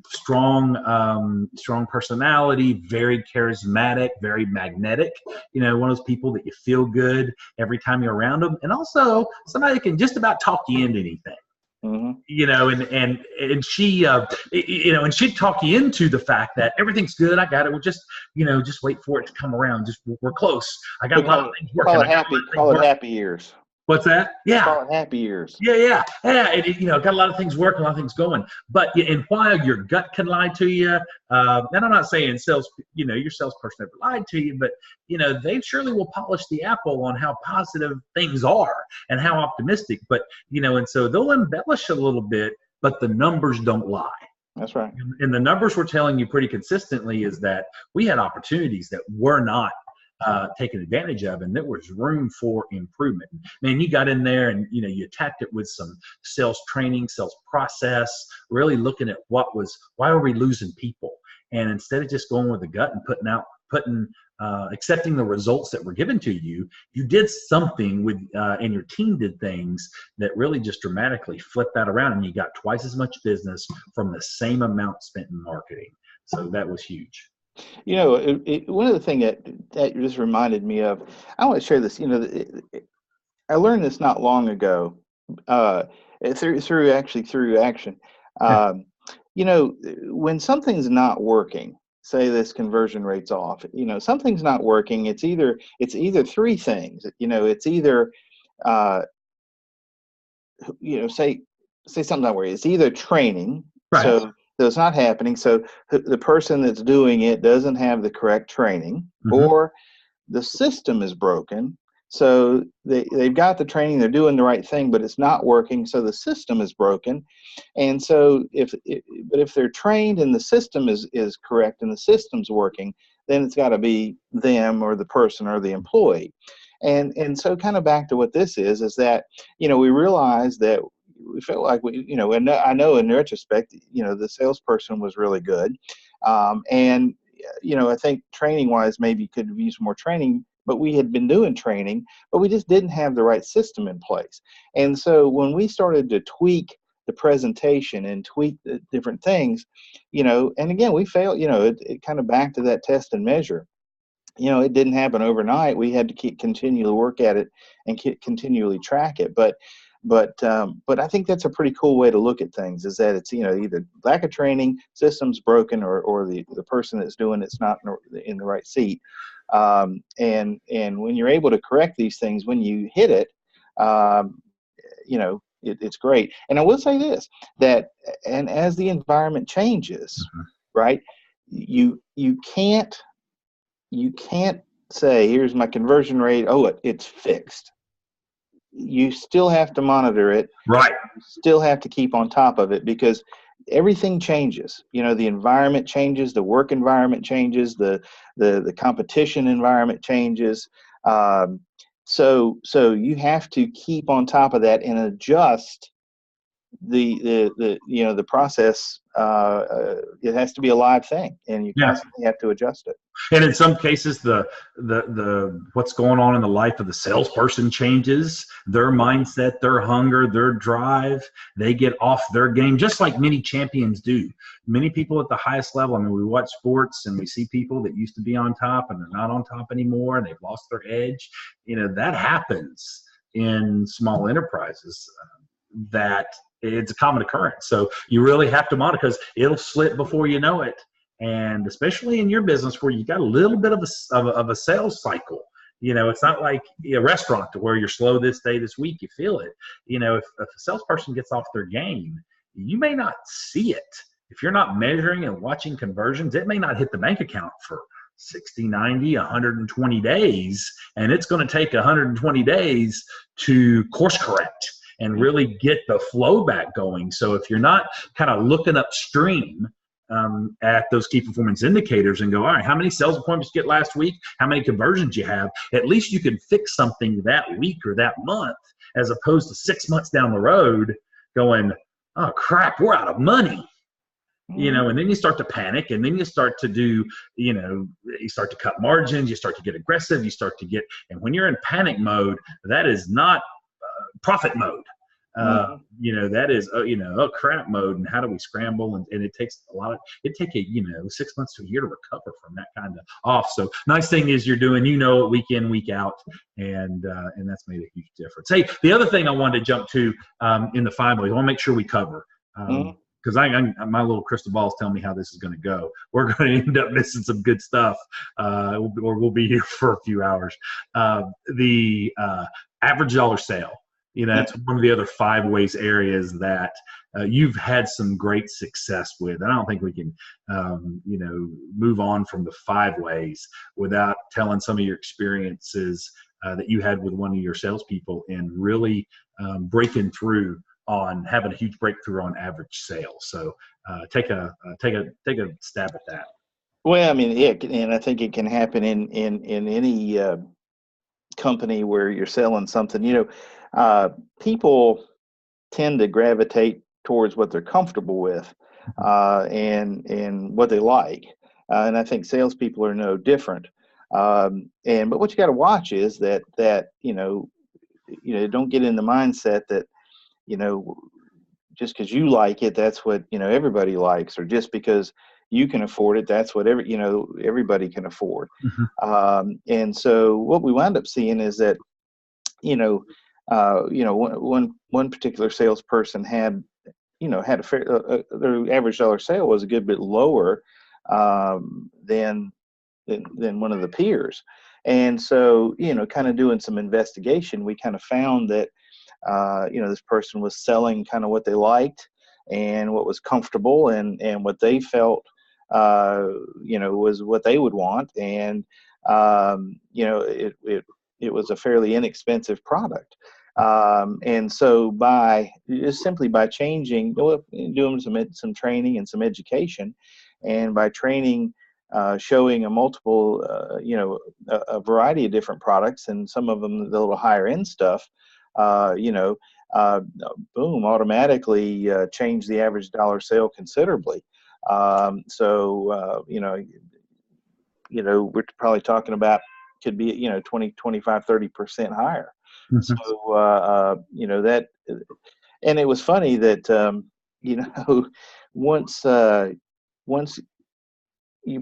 Speaker 1: strong personality, very charismatic, very magnetic, one of those people that you feel good every time you're around them. And also somebody that can just about talk you into anything.
Speaker 2: Mhm.
Speaker 1: And she, and she'd talk you into the fact that everything's good. I got it. We'll just wait for it to come around. We're close. I got
Speaker 2: We
Speaker 1: a lot of things working.
Speaker 2: call it happy years.
Speaker 1: What's that? Yeah.
Speaker 2: Call it happy years.
Speaker 1: Yeah. Got a lot of things working, a lot of things going. But and while your gut can lie to you, and I'm not saying your salesperson ever lied to you, but they surely will polish the apple on how positive things are and how optimistic. But and so they'll embellish a little bit, but the numbers don't lie.
Speaker 2: That's right.
Speaker 1: And the numbers we're telling you pretty consistently is that we had opportunities that were not taken advantage of, and there was room for improvement. Man, you got in there and you attacked it with some sales training, sales process, really looking at why are we losing people, and instead of just going with the gut and accepting the results that were given to you, you did something with and your team did things that really just dramatically flipped that around, and you got twice as much business from the same amount spent in marketing. So that was huge.
Speaker 2: One of the things that just reminded me of, I want to share this. I learned this not long ago, uh, through action. Um, when something's not working, say this conversion rate's off. Something's not working. It's either three things. It's either uh, say something not working. It's either training.
Speaker 1: Right.
Speaker 2: So it's not happening. So the person that's doing it doesn't have the correct training,
Speaker 1: Mm-hmm.
Speaker 2: or the system is broken. So they've got the training, they're doing the right thing, but it's not working. So the system is broken. And so if they're trained and the system is correct and the system's working, then it's got to be them or the person or the employee. And so kind of back to what this is that, we realize that we felt like and I know in retrospect, the salesperson was really good. And I think training wise, maybe could have used more training, but we had been doing training, but we just didn't have the right system in place. And so when we started to tweak the presentation and tweak the different things, and again, we failed, it kind of back to that test and measure. It didn't happen overnight. We had to continually work at it and continually track it. But I think that's a pretty cool way to look at things, is that it's, either lack of training, systems broken, or the person that's doing it's not in the right seat. And when you're able to correct these things, when you hit it, it's great. And I will say this, that, and as the environment changes, right, you can't say, here's my conversion rate, it's fixed. You still have to monitor it.
Speaker 1: Right.
Speaker 2: You still have to keep on top of it, because everything changes. The environment changes, the work environment changes, the competition environment changes. So you have to keep on top of that and adjust the process. It has to be a live thing, and you constantly have to adjust it.
Speaker 1: And in some cases, the what's going on in the life of the salesperson changes. Their mindset, their hunger, their drive, they get off their game, just like many champions do. Many people at the highest level, I mean, we watch sports and we see people that used to be on top and they're not on top anymore, and they've lost their edge. That happens. in small enterprises that it's a common occurrence. So you really have to monitor, because it'll slip before you know it. And especially in your business where you got a little bit of a sales cycle, it's not like a restaurant to where you're slow this day, this week, you feel it. If a salesperson gets off their game, you may not see it. If you're not measuring and watching conversions, it may not hit the bank account for 60, 90, 120 days. And it's going to take 120 days to course correct and really get the flow back going. So if you're not kind of looking upstream at those key performance indicators and go, all right, how many sales appointments you get last week? How many conversions you have? At least you can fix something that week or that month, as opposed to 6 months down the road going, oh crap, we're out of money. And then you start to panic, and then you start to do, you start to cut margins, you start to get aggressive, and when you're in panic mode, that is not profit mode. That is, crap mode. And how do we scramble? And it takes it takes 6 months to a year to recover from that kind of off. So nice thing is you're doing, it week in, week out. And that's made a huge difference. Hey, the other thing I wanted to jump to in the 5 ways, I want to make sure we cover, because my little crystal ball is telling me how this is going to go. We're going to end up missing some good stuff, or we'll be here for a few hours. The average dollar sale. That's one of the other 5 ways areas that you've had some great success with. I don't think we can, move on from the 5 ways without telling some of your experiences that you had with one of your salespeople and really breaking through on having a huge breakthrough on average sales. So take a stab at that.
Speaker 2: Well, I mean, yeah, and I think it can happen in any company where you're selling something. People tend to gravitate towards what they're comfortable with and what they like, and I think salespeople are no different. But what you got to watch is that don't get in the mindset that just because you like it, that's what everybody likes, or just because you can afford it, that's what everybody can afford. And so what we wound up seeing is that one particular salesperson had a fair, their average dollar sale was a good bit lower than one of the peers. And so kind of doing some investigation, we kind of found that this person was selling kind of what they liked and what was comfortable and what they felt was what they would want. And it was a fairly inexpensive product. And so simply by changing, doing some training and some education, and by training, showing a variety of different products, and some of them the little higher end stuff, boom, automatically change the average dollar sale considerably. We're probably talking about could be 20, 25, 30% higher. So that, and it was funny that once he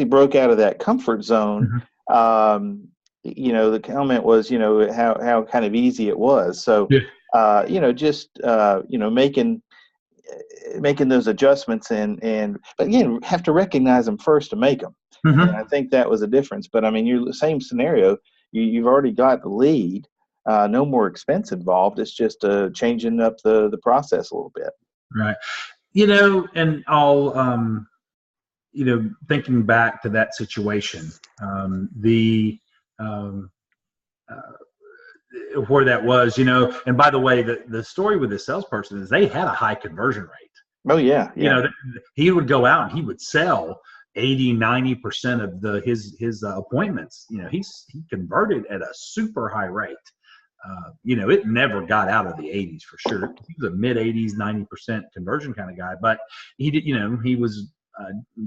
Speaker 2: broke out of that comfort zone, the comment was how kind of easy it was. So making those adjustments but again, have to recognize them first to make them. And I think that was a difference. But I mean, you're the same scenario. You've already got the lead. No more expense involved. It's just changing up the process a little bit.
Speaker 1: Right. And I'll thinking back to that situation, where that was, and by the way, the story with the salesperson is they had a high conversion rate.
Speaker 2: Oh yeah.
Speaker 1: He would go out and he would sell 80, 90% of his appointments. He converted at a super high rate. It never got out of the 80s for sure. He was a mid 80s, 90% conversion kind of guy, but he did, he was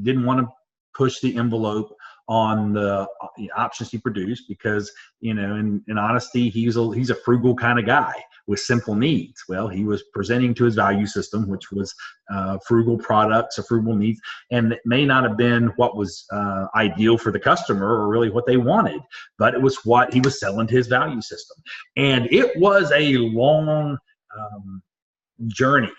Speaker 1: didn't want to push the envelope on the options he produced because, in honesty, he's a frugal kind of guy. with simple needs. Well, he was presenting to his value system, which was frugal products or frugal needs, and it may not have been what was ideal for the customer or really what they wanted, but it was what he was selling to his value system. And it was a long journey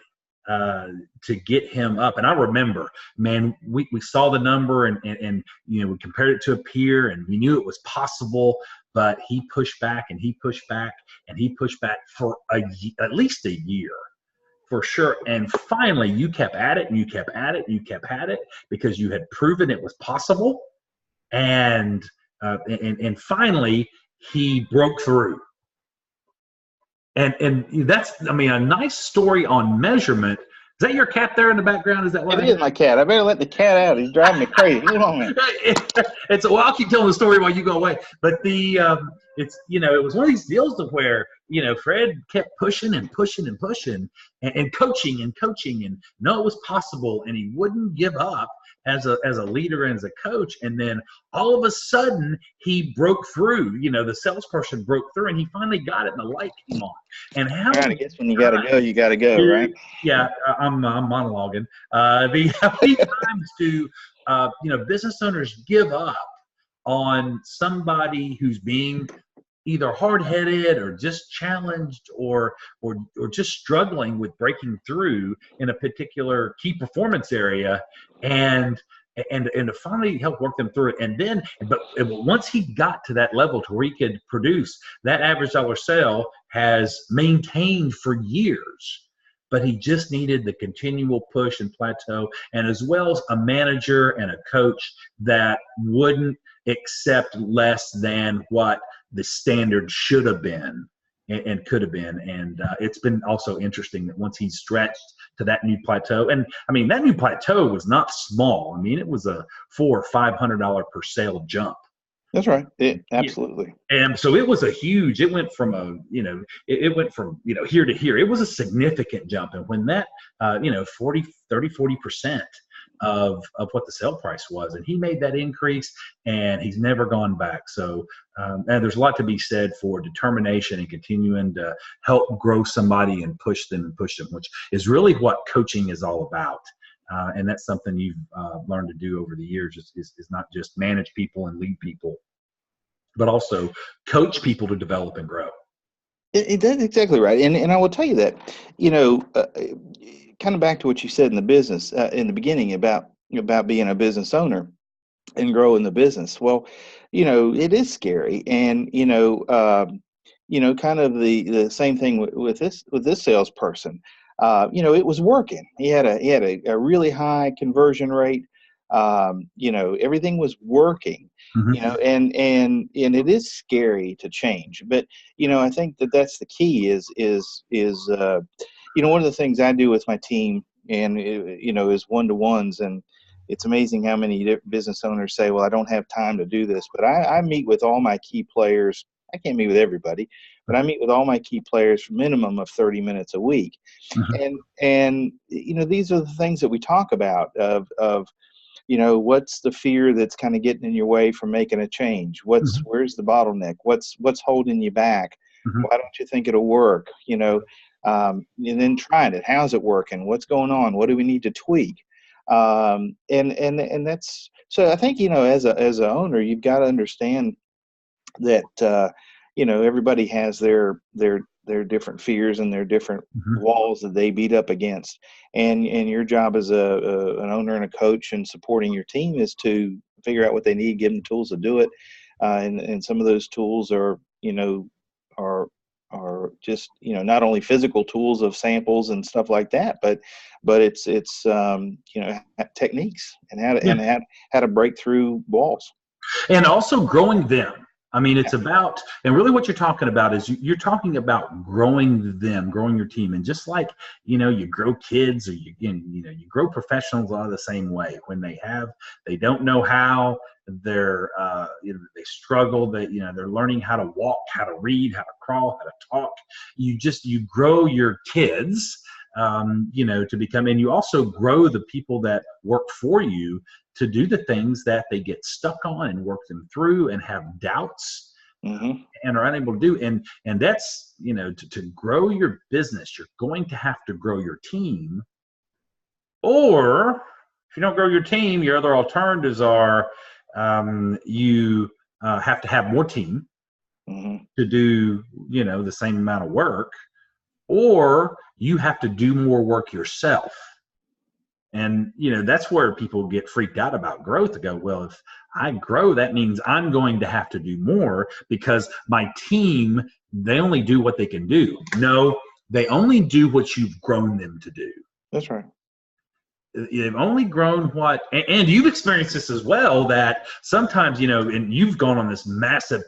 Speaker 1: to get him up. And I remember, man, we saw the number and we compared it to a peer, and we knew it was possible, but he pushed back and he pushed back and he pushed back for at least a year. For sure. And finally, you kept at it and you kept at it and you kept at it because you had proven it was possible. And finally, he broke through. And that's, I mean, a nice story on measurement. Is that your cat there in the background? Is that what
Speaker 2: it is? My cat. I better let the cat out. He's driving me crazy. Hold on, man.
Speaker 1: Well, I'll keep telling the story while you go away. But it's, it was one of these deals to where, Fred kept pushing and pushing and pushing and coaching and coaching and no, it was possible. And he wouldn't give up as a leader and as a coach. And then all of a sudden he broke through, the salesperson broke through and he finally got it and the light came on. And how
Speaker 2: I guess when you got to go, right?
Speaker 1: Yeah. I'm monologuing. How many times do, business owners give up on somebody who's being either hard-headed or just challenged or just struggling with breaking through in a particular key performance area and to finally help work them through it. And then, but once he got to that level to where he could produce, that average dollar sale has maintained for years. But he just needed the continual push and plateau, and as well as a manager and a coach that wouldn't accept less than what the standard should have been and could have been. And it's been also interesting that once he's stretched to that new plateau, and I mean, that new plateau was not small. I mean, it was a $400 or $500 per sale jump.
Speaker 2: That's right. Absolutely.
Speaker 1: And so it was it went from it went from, here to here. It was a significant jump. And when that, 40% of what the sale price was, and he made that increase and he's never gone back. So, and there's a lot to be said for determination and continuing to help grow somebody and push them, which is really what coaching is all about. And that's something you've learned to do over the years is not just manage people and lead people, but also coach people to develop and grow.
Speaker 2: That's exactly right. And I will tell you that, kind of back to what you said in the business in the beginning about being a business owner and growing the business. Well, it is scary. And, kind of the same thing with this salesperson. It was working. He had a really high conversion rate. Everything was working, and it is scary to change. But, I think that's the key is one of the things I do with my team and, is one-to-ones. And it's amazing how many business owners say, well, I don't have time to do this. But I meet with all my key players. I can't meet with everybody, but I meet with all my key players for a minimum of 30 minutes a week. And these are the things that we talk about of what's the fear that's kind of getting in your way from making a change? Where's the bottleneck? What's holding you back? Why don't you think it'll work? And then trying it. How's it working? What's going on? What do we need to tweak? And that's, so I think, as a owner, you've got to understand that, everybody has their different fears and their different walls that they beat up against. And your job as an owner and a coach and supporting your team is to figure out what they need, give them tools to do it. And some of those tools are just, not only physical tools of samples and stuff like that, but it's techniques and how to break through walls.
Speaker 1: And also growing them. I mean, it's about, and really what you're talking about is you're talking about growing them, growing your team. And just like, you grow kids or you grow professionals a lot of the same way. When they don't know how, they're, they struggle, they're learning how to walk, how to read, how to crawl, how to talk. You grow your kids, to become, and you also grow the people that work for you to do the things that they get stuck on and work them through and have doubts
Speaker 2: Mm-hmm.
Speaker 1: and are unable to do. And that's, to grow your business, you're going to have to grow your team. Or if you don't grow your team, your other alternatives are you have to have more team
Speaker 2: Mm-hmm.
Speaker 1: to do, the same amount of work, or you have to do more work yourself. And, that's where people get freaked out about growth, to go, well, if I grow, that means I'm going to have to do more because my team, they only do what they can do. No, they only do what you've grown them to do.
Speaker 2: That's right.
Speaker 1: They've only grown what, and you've experienced this as well, that sometimes, and you've gone on this massive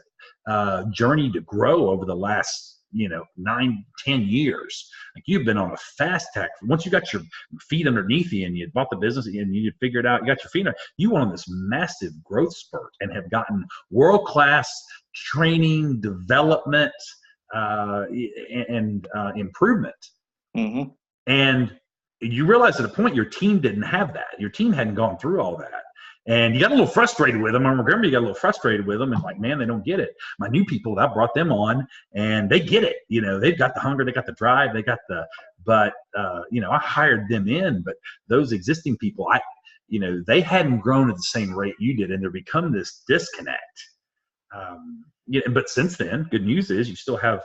Speaker 1: journey to grow over the last, 9-10 years. Like, you've been on a fast track. Once you got your feet underneath you and you bought the business and you figured out, you got your feet under, you went on this massive growth spurt and have gotten world-class training, development, and improvement.
Speaker 2: Mm-hmm.
Speaker 1: And you realize at a point your team didn't have that. Your team hadn't gone through all that. And you got a little frustrated with them. I remember you got a little frustrated with them and like, man, they don't get it. My new people, I brought them on and they get it. They've got the hunger, they got the drive, but I hired them in, but those existing people, they hadn't grown at the same rate you did. And there become this disconnect. But since then, good news is you still have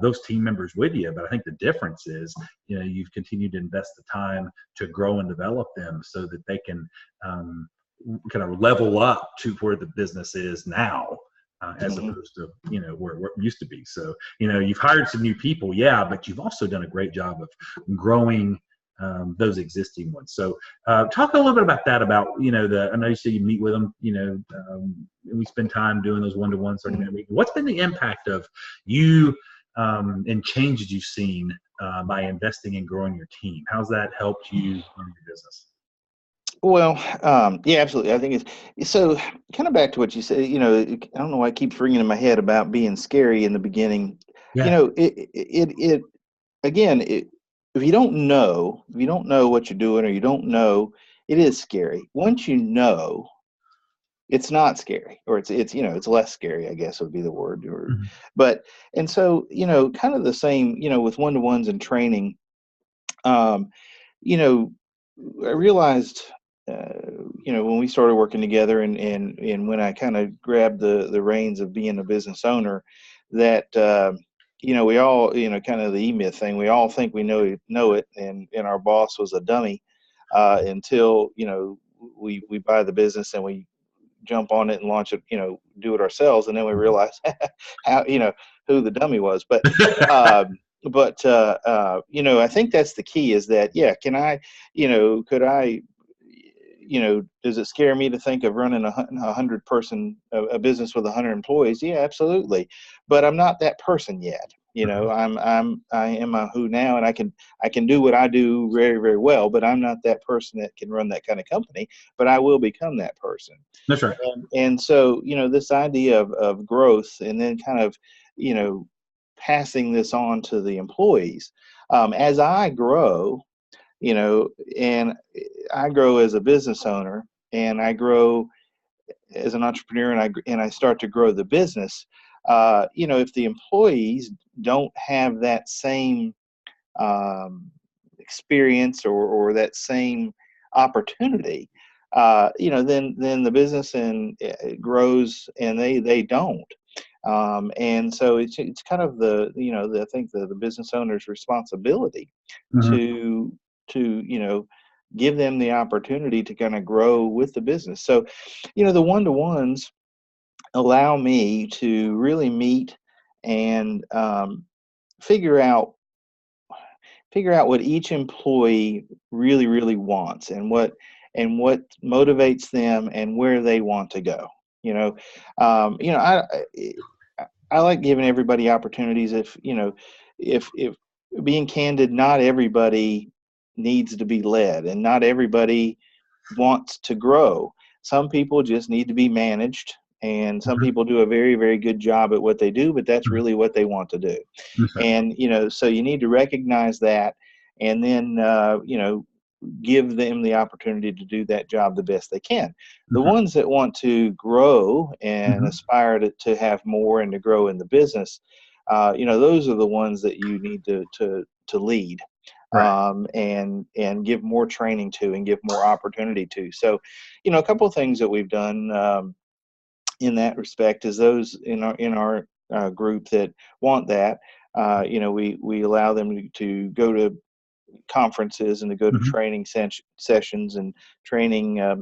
Speaker 1: those team members with you. But I think the difference is, you've continued to invest the time to grow and develop them so that they can kind of level up to where the business is now, as
Speaker 2: Mm-hmm.
Speaker 1: opposed to, where it used to be. So, you've hired some new people, yeah, but you've also done a great job of growing those existing ones. So talk a little bit about that, about, I know you say you meet with them, and we spend time doing those one-to-one 30-minute meetings. What's been the impact of you and changes you've seen by investing in growing your team? How's that helped you in your business?
Speaker 2: Well, yeah, absolutely. I think it's so, kind of back to what you said. I don't know why I keep ringing in my head about being scary in the beginning.
Speaker 1: Yeah.
Speaker 2: It again, if you don't know what you're doing, or you don't know, it is scary. Once you know, it's not scary, or it's less scary, I guess would be the word.
Speaker 1: Mhm.
Speaker 2: But and so, kind of the same, with one-to-ones and training. Um, I realized, when we started working together, and when I kind of grabbed the reins of being a business owner, that we all, kind of the E-Myth thing. We all think we know it, and our boss was a dummy until we buy the business and we jump on it and launch it, do it ourselves, and then we realize how who the dummy was. But I think that's the key, is that, yeah, can I, could I, does it scare me to think of running a 100-person a business with 100 employees? Yeah, absolutely. But I'm not that person yet. I am a who now, and I can do what I do very, very well, but I'm not that person that can run that kind of company, but I will become that person.
Speaker 1: That's right.
Speaker 2: And so, this idea of growth, and then kind of, passing this on to the employees, as I grow, and I grow as a business owner, and I grow as an entrepreneur, and I start to grow the business. If the employees don't have that same experience, or that same opportunity, then the business and it grows, and they don't. And so it's kind of I think the business owner's responsibility
Speaker 1: Mhm.
Speaker 2: to give them the opportunity to kind of grow with the business. So, the one-to-ones allow me to really meet and figure out what each employee really, really wants, and what motivates them, and where they want to go. I like giving everybody opportunities. If being candid, not everybody needs to be led, and not everybody wants to grow. Some people just need to be managed, and some
Speaker 1: Mhm.
Speaker 2: people do a very, very good job at what they do, but that's
Speaker 1: Mhm.
Speaker 2: really what they want to do.
Speaker 1: That's right.
Speaker 2: And so you need to recognize that, and then give them the opportunity to do that job the best they can. The
Speaker 1: Mhm.
Speaker 2: ones that want to grow and
Speaker 1: Mhm.
Speaker 2: aspire to have more and to grow in the business, those are the ones that you need to lead,
Speaker 1: Right.
Speaker 2: and give more training to and give more opportunity to. So, a couple of things that we've done in that respect is those in our group that want that. We allow them to go to conferences and to go to
Speaker 1: Mhm.
Speaker 2: training sessions and training uh,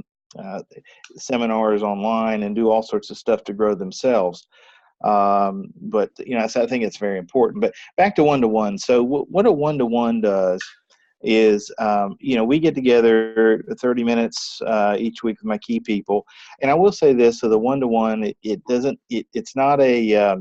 Speaker 2: seminars online and do all sorts of stuff to grow themselves. But so I think it's very important. But back to one-to-one. So what a one-to-one does is, we get together 30 minutes each week with my key people. And I will say this: so the one-to-one, it's not a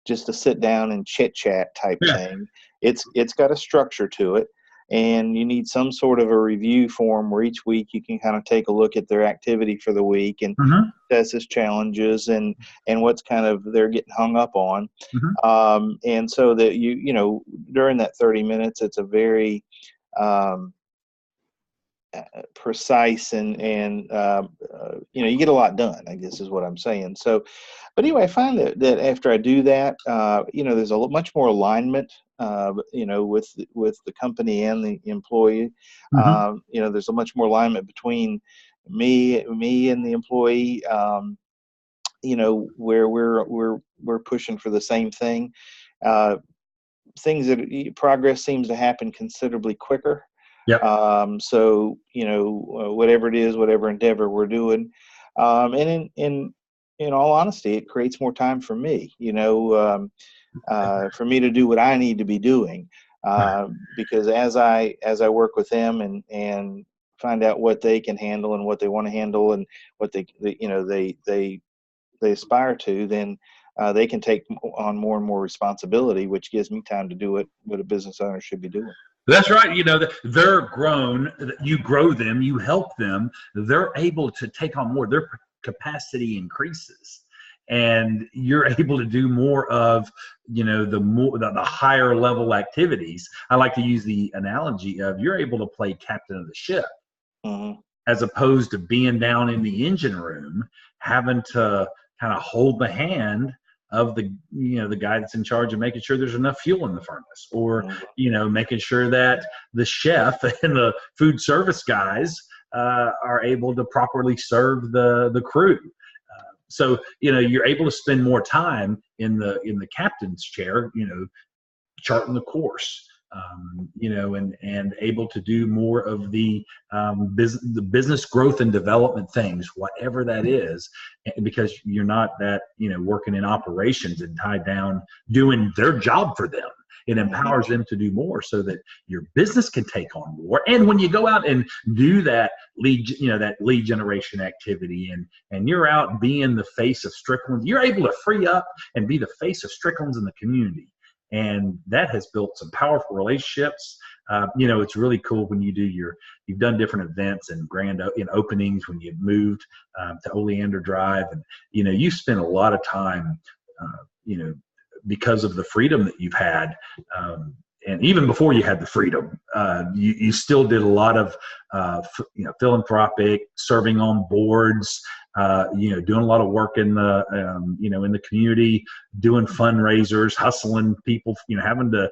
Speaker 2: just a sit down and chit chat type
Speaker 1: Yeah.
Speaker 2: thing. It's got a structure to it. And you need some sort of a review form where each week you can kind of take a look at their activity for the week and
Speaker 1: Mhm.
Speaker 2: assess as challenges and what's kind of they're getting hung up on.
Speaker 1: Mhm.
Speaker 2: And so that during that 30 minutes, it's a very um, precise and you get a lot done, I guess is what I'm saying. So, but anyway, I find that after I do that, there's much more alignment, with the company and the employee.
Speaker 1: Mhm.
Speaker 2: There's a much more alignment between me and the employee. Where we're pushing for the same thing. Uh, Progress seems to happen considerably quicker.
Speaker 1: Yep.
Speaker 2: So whatever it is, whatever endeavor we're doing, and in all honesty, it creates more time for me. For me to do what I need to be doing, because as I work with them and find out what they can handle and what they want to handle and what they aspire to, then they can take on more and more responsibility, which gives me time to do what a business owner should be doing.
Speaker 1: That's right. They're grown. You grow them. You help them. They're able to take on more. Their capacity increases, and you're able to do more of the higher level activities. I like to use the analogy of you're able to play captain of the ship,
Speaker 2: Hmm.
Speaker 1: as opposed to being down in the engine room having to kind of hold the hand of the guy that's in charge of making sure there's enough fuel in the furnace, or
Speaker 2: Hmm.
Speaker 1: making sure that the chef and the food service guys are able to properly serve the crew. So you're able to spend more time in the captain's chair, charting the course, and able to do more of the business growth and development things, whatever that is, because you're not that working in operations and tied down doing their job for them. It
Speaker 2: Hmm.
Speaker 1: empowers them to do more so that your business can take on more. And when you go out and do that lead generation activity, and you're out being the face of Strickland, you're able to free up and be the face of Stricklands in the community. And that has built some powerful relationships. It's really cool when you've done different events and grand openings when you've moved to Oleander Drive, and you spend a lot of time, because of the freedom that you've had. And even before you had the freedom, you still did a lot of philanthropic, serving on boards, doing a lot of work in the in the community, doing fundraisers, hustling people, having to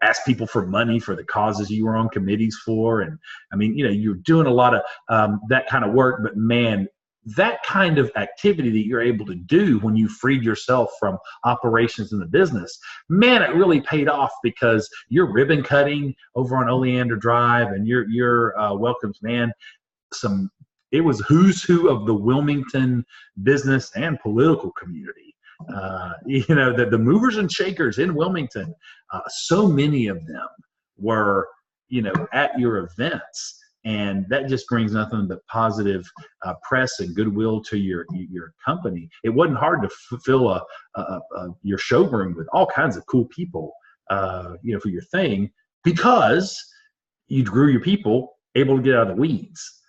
Speaker 1: ask people for money for the causes you were on committees for. And I mean, you're doing a lot of that kind of work. But man, that kind of activity that you're able to do when you freed yourself from operations in the business, man, it really paid off, because your ribbon cutting over on Oleander Drive and your welcomes, man, it was who's who of the Wilmington business and political community. The movers and shakers in Wilmington, so many of them were, at your events. And that just brings nothing but positive press and goodwill to your company. It wasn't hard to fill your showroom with all kinds of cool people, for your thing, because you grew your people able to get out of the weeds.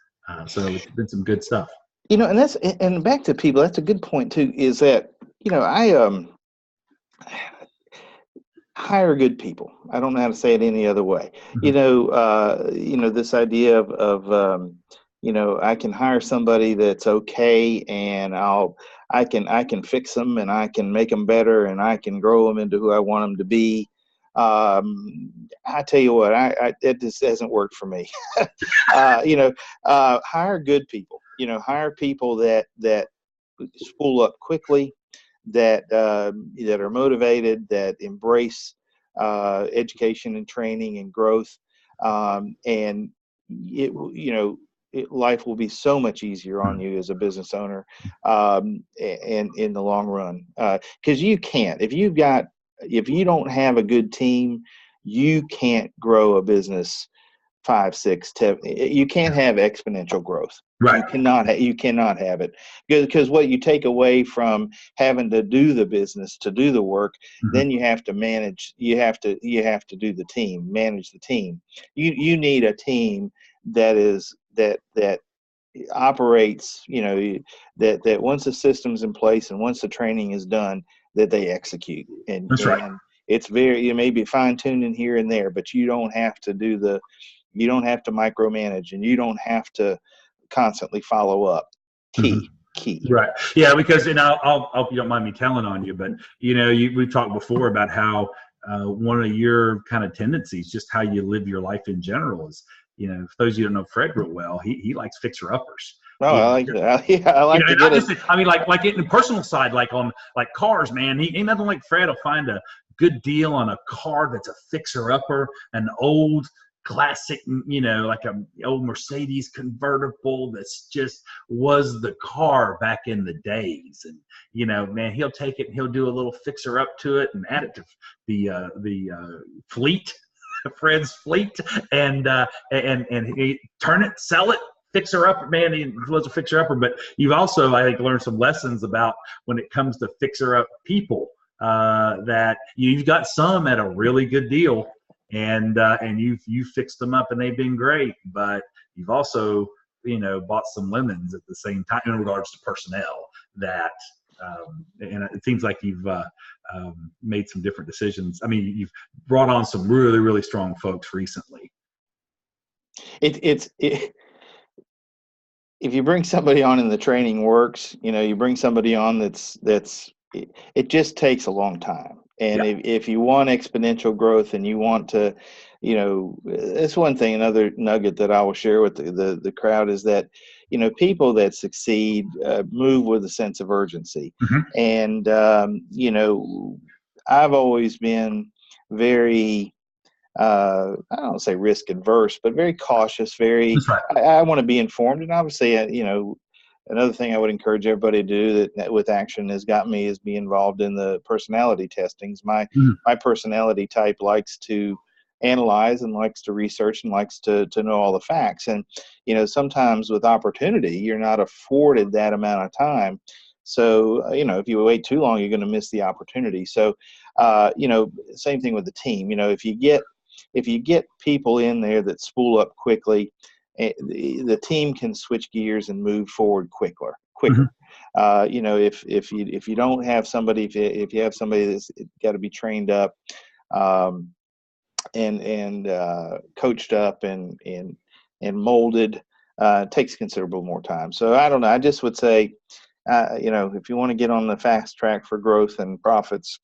Speaker 1: So it's been some good stuff.
Speaker 2: And back to people, that's a good point too, is that, hire good people. I don't know how to say it any other way.
Speaker 1: Mhm.
Speaker 2: This idea of I can hire somebody that's okay, and I can fix them, and I can make them better, and I can grow them into who I want them to be. I tell you what, it just hasn't worked for me. Hire good people. Hire people that spool up quickly, that are motivated, that embrace education and training and growth, and life will be so much easier on you as a business owner, and in the long run, because you can't if you don't have a good team, you can't grow a business 5, 6, 10. You can't have exponential growth.
Speaker 1: Right.
Speaker 2: You cannot have it, because what you take away from having to do the business, to do the work,
Speaker 1: Mhm.
Speaker 2: then you have to manage. You have to do the team, manage the team. You need a team that operates. That once the system's in place and once the training is done, that they execute. And
Speaker 1: That's right.
Speaker 2: it's you may be fine tuning here and there, but you don't have to micromanage, and you don't have to constantly follow up.
Speaker 1: Mhm.
Speaker 2: Key.
Speaker 1: Right. Yeah, because, and I'll, if you don't mind me telling on you, but we've talked before about how one of your kind of tendencies, just how you live your life in general, is, for those of you who don't know Fred real well, he likes fixer uppers.
Speaker 2: Oh, I like that. Yeah, I like to
Speaker 1: And
Speaker 2: get
Speaker 1: not
Speaker 2: it.
Speaker 1: just, I mean, like in the personal side, like on like cars, man. He ain't nothing like Fred will find a good deal on a car that's a fixer upper, an old classic, like a old Mercedes convertible that's just was the car back in the days. And man, he'll take it and he'll do a little fixer up to it and add it to the fleet, Fred's fleet, and he turn it, sell it, fixer upper. Man, he was a fixer upper. But you've also, I think, learned some lessons about when it comes to fixer up people, that you've got some at a really good deal, and you've fixed them up and they've been great. But you've also bought some lemons at the same time in regards to personnel. And it seems like you've made some different decisions. I mean, you've brought on some really, really strong folks recently.
Speaker 2: If you bring somebody on and the training works, you bring somebody on it just takes a long time. And
Speaker 1: Yeah.
Speaker 2: if you want exponential growth, and you want to, that's one thing. Another nugget that I will share with the crowd is that, people that succeed move with a sense of urgency.
Speaker 1: Mhm.
Speaker 2: And, I've always been very, I don't say risk adverse, but very cautious.
Speaker 1: That's right.
Speaker 2: I want to be informed, and obviously, another thing I would encourage everybody to do that with action has got me is be involved in the personality testings.
Speaker 1: Mhm.
Speaker 2: My personality type likes to analyze and likes to research and likes to know all the facts. And sometimes with opportunity, you're not afforded that amount of time. So if you wait too long, you're going to miss the opportunity. So same thing with the team. If you get people in there that spool up quickly, the team can switch gears and move forward quicker.
Speaker 1: Mhm.
Speaker 2: If you don't have somebody, if you have somebody that's got to be trained up, and coached up and molded, takes considerable more time. So I don't know. I just would say, if you want to get on the fast track for growth and profits,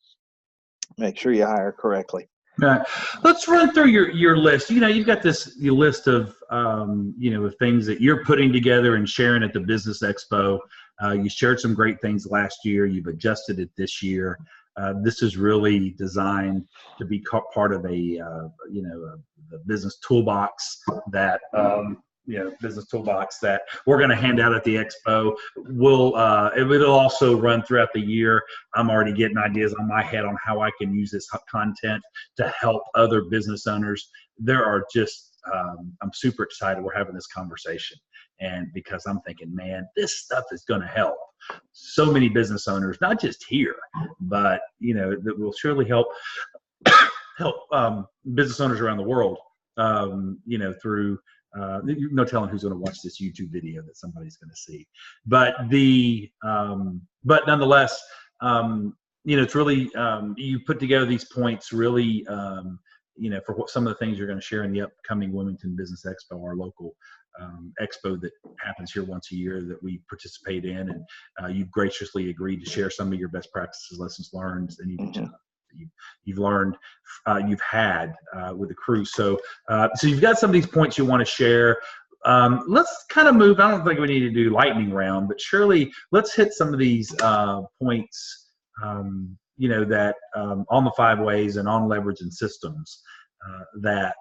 Speaker 2: make sure you hire correctly.
Speaker 1: Right. Let's run through your list. You've got your list of of things that you're putting together and sharing at the Business Expo. You shared some great things last year. You've adjusted it this year. This is really designed to be part of a business toolbox that we're going to hand out at the expo. It'll also run throughout the year. I'm already getting ideas on my head on how I can use this content to help other business owners. I'm super excited we're having this conversation, and because I'm thinking, man, this stuff is going to help so many business owners, not just here, but that will surely help business owners around the world. Through no telling who's going to watch this YouTube video that somebody's going to see, but nonetheless, it's really, you put together these points really, for what some of the things you're going to share in the upcoming Wilmington Business Expo, our local expo that happens here once a year that we participate in. And you've graciously agreed to share some of your best practices, lessons learned, and even you've learned, you've had with the crew. So you've got some of these points you want to share. Let's kind of move. I don't think we need to do lightning round, but surely let's hit some of these points, that on the 5 ways and on leverage and systems that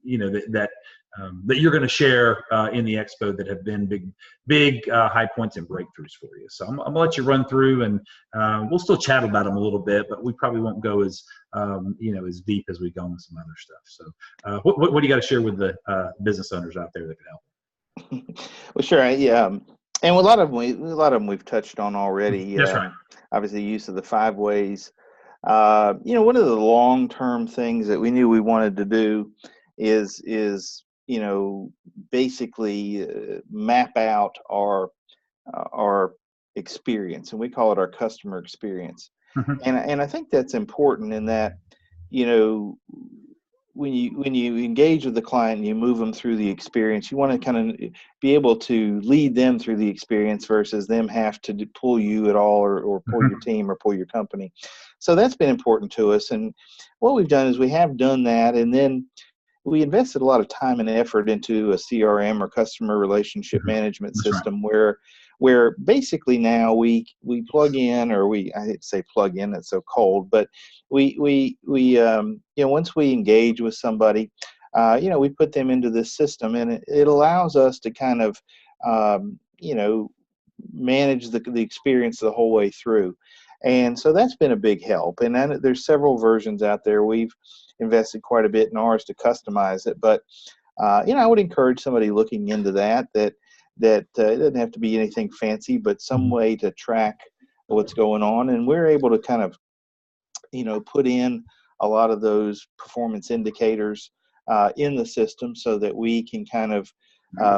Speaker 1: you're going to share in the expo that have been big high points and breakthroughs for you. So I'm going to let you run through, and we'll still chat about them a little bit, but we probably won't go as as deep as we go on some other stuff. So what do you got to share with the business owners out there that can help?
Speaker 2: Well, sure. Yeah. And a lot of them we've touched on already.
Speaker 1: That's right.
Speaker 2: Obviously, use of the 5 ways. One of the long-term things that we knew we wanted to do is basically map out our experience, and we call it our customer experience. And I think that's important in that, when you engage with the client and you move them through the experience, you want to kind of be able to lead them through the experience versus them have to pull you at all or pull your team or pull your company. So that's been important to us. And what we've done is we have done that, and then we invested a lot of time and effort into a CRM or customer relationship management system where basically now we plug in, or I hate to say plug in, it's so cold, but we once we engage with somebody, we put them into this system, and it allows us to kind of manage the experience the whole way through. And so that's been a big help. And then there's several versions out there. We've invested quite a bit in ours to customize it, but I would encourage somebody looking into that it doesn't have to be anything fancy, but some way to track what's going on. And we're able to kind of put in a lot of those performance indicators in the system so that we can kind of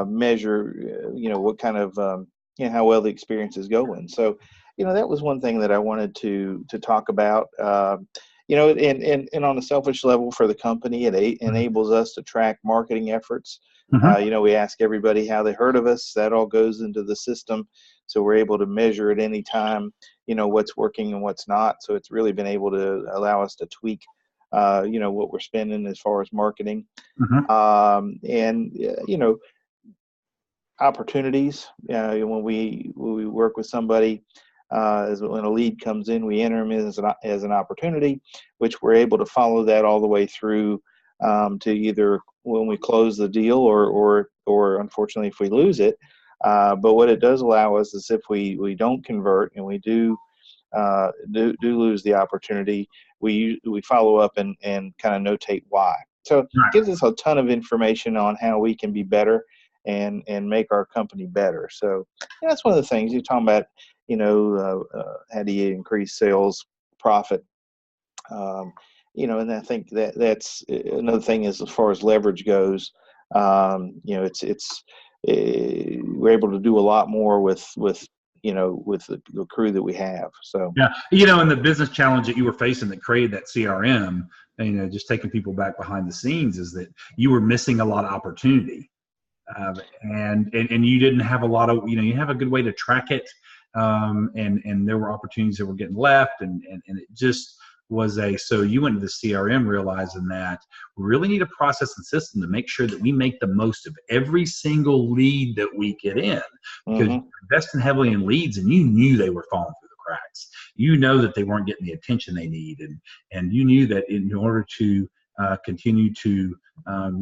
Speaker 2: measure what kind of how well the experience is going. So that was one thing that I wanted to talk about. And on a selfish level for the company, it enables us to track marketing efforts. We ask everybody how they heard of us. That all goes into the system. So we're able to measure at any time, what's working and what's not. So it's really been able to allow us to tweak, what we're spending as far as marketing. Opportunities. When we work with somebody, when a lead comes in, we enter them in as an opportunity, which we're able to follow that all the way through to either when we close the deal or unfortunately if we lose it. But what it does allow us is if we don't convert and we do lose the opportunity, we follow up and kind of notate why. So it gives us a ton of information on how we can be better and make our company better. So that's one of the things you're talking about. How do you increase sales, profit? And I think that's another thing is as far as leverage goes. It's we're able to do a lot more with the crew that we have. So
Speaker 1: and the business challenge that you were facing that created that CRM, just taking people back behind the scenes, is that you were missing a lot of opportunity, and you didn't have a lot of you have a good way to track it. And there were opportunities that were getting left, and it just was so you went to the CRM realizing that we really need a process and system to make sure that we make the most of every single lead that we get in, because you're investing heavily in leads and you knew they were falling through the cracks. That they weren't getting the attention they need, and you knew that in order to continue to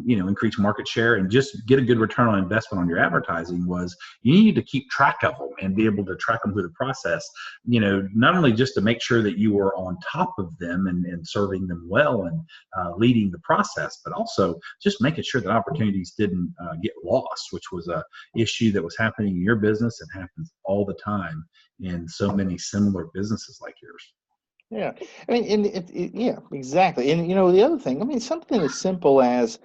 Speaker 1: increase market share and just get a good return on investment on your advertising, was you need to keep track of them and be able to track them through the process, not only just to make sure that you were on top of them and serving them well and leading the process, but also just making sure that opportunities didn't get lost, which was a issue that was happening in your business and happens all the time in so many similar businesses like yours.
Speaker 2: Yeah, I mean, and yeah, exactly. And the other thing, I mean, something as simple as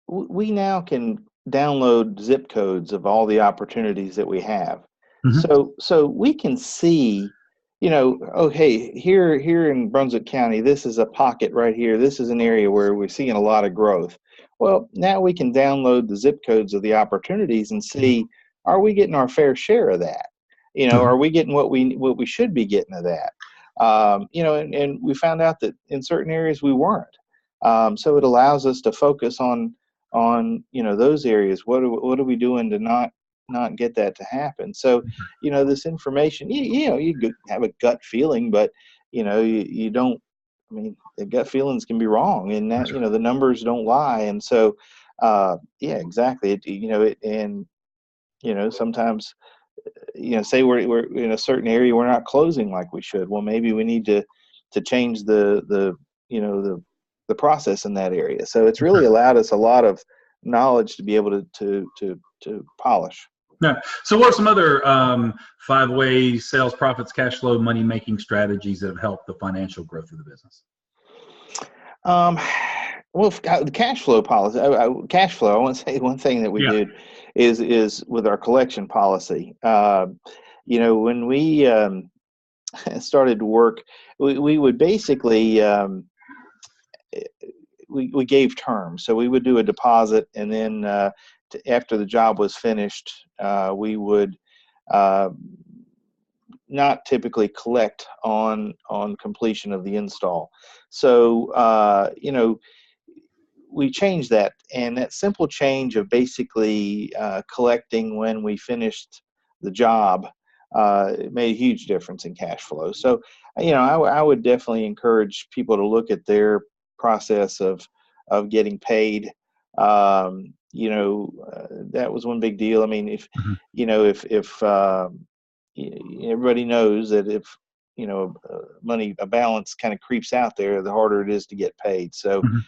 Speaker 2: we now can download zip codes of all the opportunities that we have.
Speaker 1: Mhm.
Speaker 2: So we can see, oh, hey, here in Brunswick County, this is a pocket right here. This is an area where we're seeing a lot of growth. Well, now we can download the zip codes of the opportunities and see, are we getting our fair share of that?
Speaker 1: Mhm.
Speaker 2: Are we getting what we should be getting of that? And we found out that in certain areas we weren't. So it allows us to focus on those areas. What are we doing to not get that to happen? So this information, you have a gut feeling, but you don't. I mean, the gut feelings can be wrong, and that
Speaker 1: That's right.
Speaker 2: the numbers don't lie. And so yeah, exactly. And sometimes say we're in a certain area, we're not closing like we should. Well, maybe we need to change the process in that area. So it's
Speaker 1: That's
Speaker 2: really
Speaker 1: right.
Speaker 2: allowed us a lot of knowledge to be able to polish.
Speaker 1: Yeah. So, what are some other 5 way sales, profits, cash flow, money making strategies that have helped the financial growth of the business?
Speaker 2: Um, well, the cash flow policy, cash flow. I want to say one thing that we
Speaker 1: Yeah.
Speaker 2: did is with our collection policy. When we started to work, we would basically we gave terms. So we would do a deposit, and then after the job was finished, we would uh, not typically collect on completion of the install. So we changed that, and that simple change of basically collecting when we finished the job it made a huge difference in cash flow. So I would definitely encourage people to look at their process of getting paid. That was one big deal. I mean, if
Speaker 1: Mhm.
Speaker 2: everybody knows that if money, a balance kind of creeps out there, the harder it is to get paid. So
Speaker 1: Mhm.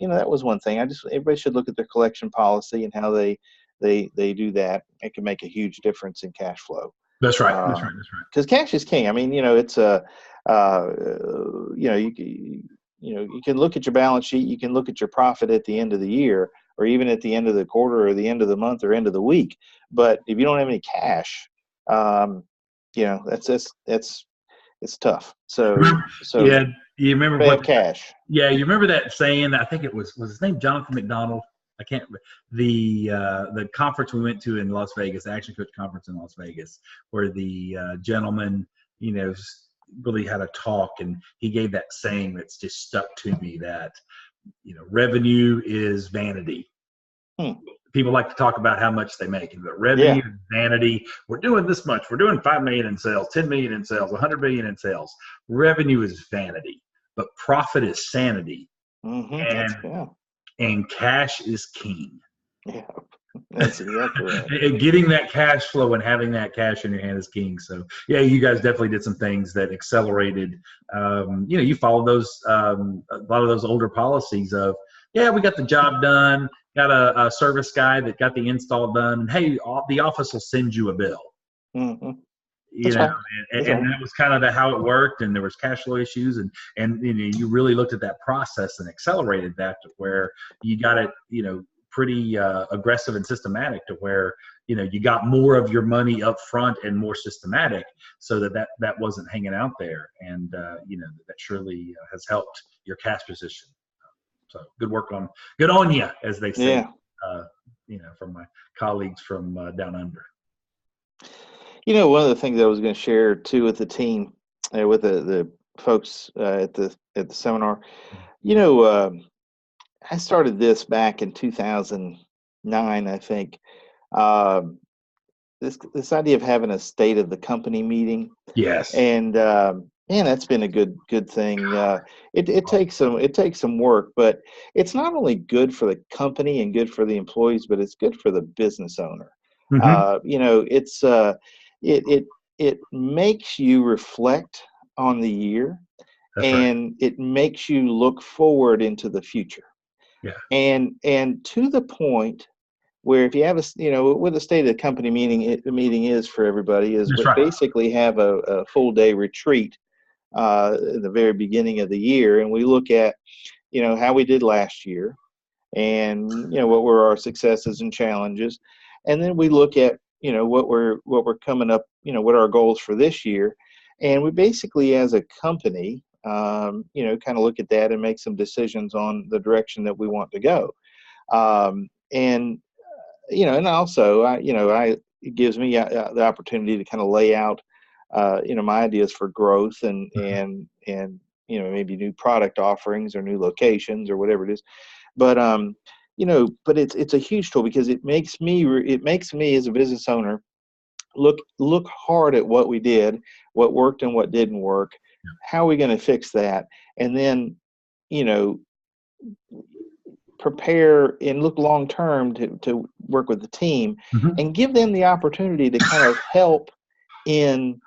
Speaker 2: that was one thing. Everybody should look at their collection policy and how they do that. It can make a huge difference in cash flow.
Speaker 1: That's right. That's right. That's right.
Speaker 2: Because cash is king. I mean, it's a, uh, you can look at your balance sheet, you can look at your profit at the end of the year, or even at the end of the quarter, or the end of the month, or end of the week. But if you don't have any cash, um, that's it's tough. So
Speaker 1: Remember,
Speaker 2: so
Speaker 1: yeah. You remember
Speaker 2: gotta
Speaker 1: what?
Speaker 2: have cash.
Speaker 1: Yeah, you remember that saying? I think it was his name Jonathan McDonald. I can't. The conference we went to in Las Vegas, the Action Coach conference in Las Vegas, where the gentleman, really had a talk, and he gave that saying that's just stuck to me, that revenue is vanity.
Speaker 2: Hmm.
Speaker 1: People like to talk about how much they make, but revenue
Speaker 2: Yeah.
Speaker 1: is vanity. We're doing this much. We're doing 5 million in sales, 10 million in sales, 100 million in sales. Revenue is vanity, but profit is sanity,
Speaker 2: That's
Speaker 1: and
Speaker 2: yeah.
Speaker 1: cash is king.
Speaker 2: Yeah. That's exactly right.
Speaker 1: And getting that cash flow and having that cash in your hand is king. So yeah, you guys definitely did some things that accelerated. You followed those a lot of those older policies of, yeah, we got the job done, got a service guy that got the install done, and hey, the office will send you a bill.
Speaker 2: hmm
Speaker 1: You
Speaker 2: That's
Speaker 1: know,
Speaker 2: right.
Speaker 1: and,
Speaker 2: That's
Speaker 1: and
Speaker 2: right.
Speaker 1: that was kind of how it worked. And there was cash flow issues, and you really looked at that process and accelerated that to where you got it, pretty aggressive and systematic, to where you got more of your money up front and more systematic, so that wasn't hanging out there. And that surely has helped your cash position. So good on you, as they say,
Speaker 2: Yeah.
Speaker 1: uh, from my colleagues from down under.
Speaker 2: One of the things I was going to share too with the team, with the folks at the seminar, you know, uh, I started this back in 2009, I think. Um, this idea of having a state of the company meeting,
Speaker 1: Yes.
Speaker 2: and man, that's been a good thing. It takes some work, but it's not only good for the company and good for the employees, but it's good for the business owner.
Speaker 1: Hmm.
Speaker 2: It's it makes you reflect on the year,
Speaker 1: That's right.
Speaker 2: and it makes you look forward into the future,
Speaker 1: Yeah.
Speaker 2: and to the point where if you have what the state of the company meeting is for everybody is
Speaker 1: That's
Speaker 2: we
Speaker 1: right.
Speaker 2: basically have a full day retreat at the very beginning of the year, and we look at how we did last year, and what were our successes and challenges, and then we look at what we're coming up, what are our goals for this year. And we basically, as a company, kind of look at that and make some decisions on the direction that we want to go. And also, it gives me the opportunity to kind of lay out, my ideas for growth and maybe new product offerings or new locations or whatever it is. But but it's a huge tool because it makes me as a business owner look hard at what we did, what worked and what didn't work. How are we going to fix that? And then, prepare and look long term to work with the team and give them the opportunity to kind of help in,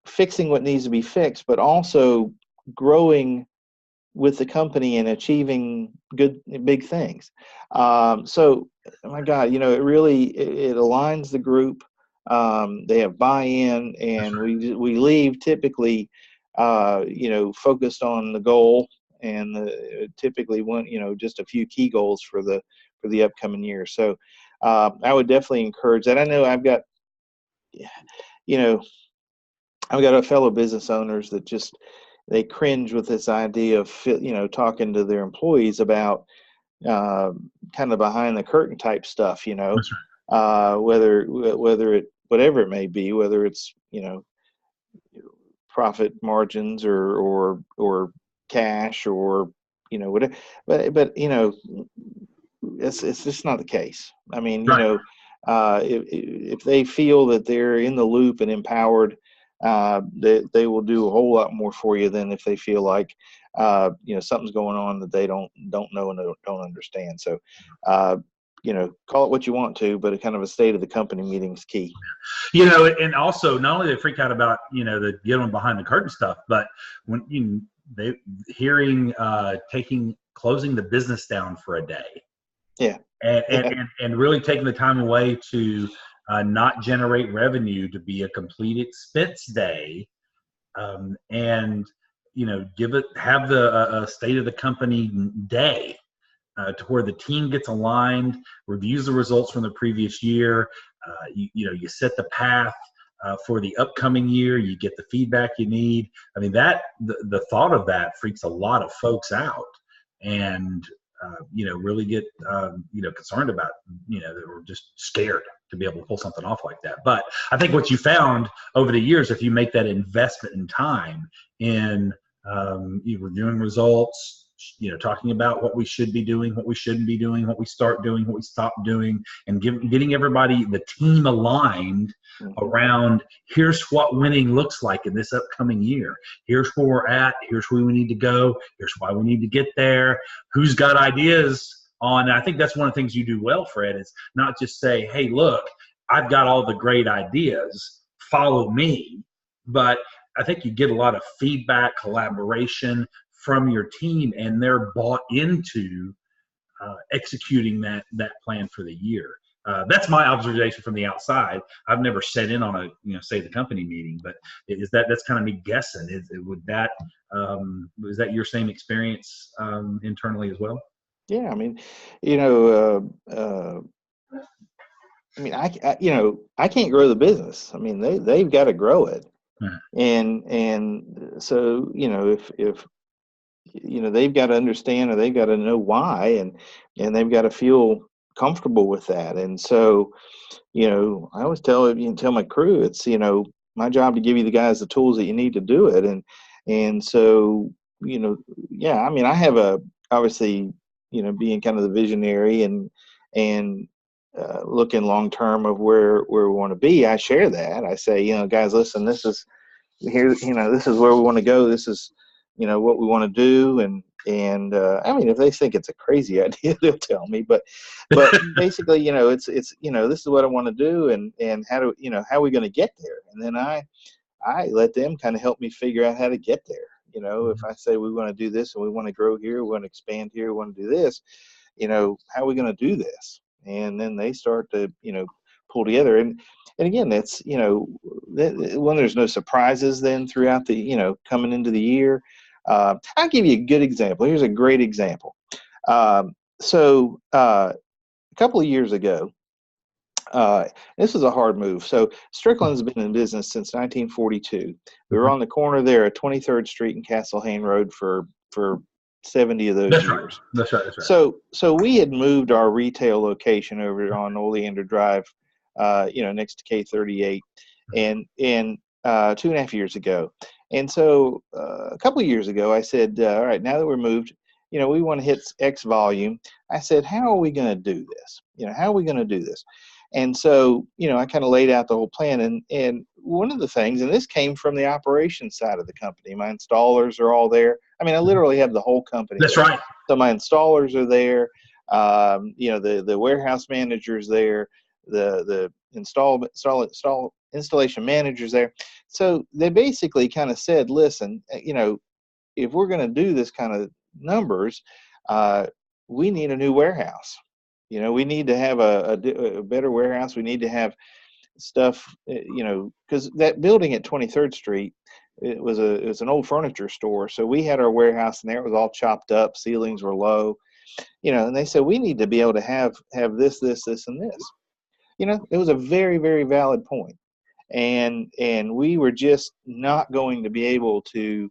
Speaker 2: fixing what needs to be fixed, but also growing with the company and achieving big things. So, my God, it really it aligns the group. They have buy-in, and we leave typically, focused on the goal, and typically just a few key goals for the upcoming year. So, I would definitely encourage that. I know I've got a fellow business owners that just they cringe with this idea of talking to their employees about kind of behind the curtain type stuff, whether whatever it may be, whether it's profit margins or cash or whatever, but it's just not the case. I mean, if they feel that they're in the loop and empowered, they will do a whole lot more for you than if they feel like something's going on that they don't know and don't understand. So call it what you want to, but a kind of a state of the company meeting is key.
Speaker 1: And also not only they freak out about the getting behind the curtain stuff, but when they closing the business down for a day, and really taking the time away to not generate revenue, to be a complete expense day, and have the state of the company day, to where the team gets aligned, reviews the results from the previous year. You set the path for the upcoming year. You get the feedback you need. I mean, the thought of that freaks a lot of folks out, and really get concerned about that we're just scared to be able to pull something off like that. But I think what you found over the years, if you make that investment in time in reviewing results, talking about what we should be doing, what we shouldn't be doing, what we start doing, what we stop doing, and getting everybody, the team, aligned around here's what winning looks like in this upcoming year. Here's where we're at. Here's where we need to go. Here's why we need to get there. Who's got ideas on? And I think that's one of the things you do well, Fred, is not just say, hey, look, I've got all the great ideas, follow me. But I think you get a lot of feedback, collaboration from your team, and they're bought into executing that plan for the year. That's my observation from the outside. I've never sat in on a, say, the company meeting, but that's kind of me guessing. Was that your same experience internally as well?
Speaker 2: Yeah, I mean, I can't grow the business. I mean, they've got to grow it, and so if they've got to understand, or they've got to know why, and they've got to feel comfortable with that. And so, I always tell my crew, it's my job to give you the guys the tools that you need to do it. And so, I mean, I have obviously, being kind of the visionary and looking long term of where we want to be. I share that. I say, guys, listen, this is where we want to go. This is what we want to do, and I mean, if they think it's a crazy idea, they'll tell me. But basically, it's this is what I want to do, and how are we going to get there? And then I let them kind of help me figure out how to get there. If I say we want to do this and we want to grow here, we want to expand here, we want to do this, how are we going to do this? And then they start to pull together. And again, that's when there's no surprises then throughout the coming into the year. I'll give you a good example. Here's a great example. So a couple of years ago, This was a hard move. So Strickland's been in business since 1942. We were
Speaker 1: Mhm.
Speaker 2: on the corner there at 23rd Street and Castle Hayne Road for 70 of those
Speaker 1: That's right.
Speaker 2: years.
Speaker 1: That's right. That's right.
Speaker 2: So we had moved our retail location over on Oleander Drive, next to K38, and 2.5 years ago. And so a couple of years ago, I said, all right, now that we're moved, we want to hit X volume. I said, how are we going to do this? How are we going to do this? And so, I kind of laid out the whole plan. And one of the things, and this came from the operations side of the company, my installers are all there. I mean, I literally have the whole company
Speaker 1: That's
Speaker 2: there.
Speaker 1: right.
Speaker 2: So my installers are there. The warehouse managers there, the installation managers there. So they basically kind of said, listen, if we're going to do this kind of numbers, we need a new warehouse. We need to have a better warehouse. We need to have stuff, because that building at 23rd Street, it was an old furniture store. So we had our warehouse in there. It was all chopped up. Ceilings were low, and they said, we need to be able to have this, and this. It was a very, very valid point. And we were just not going to be able to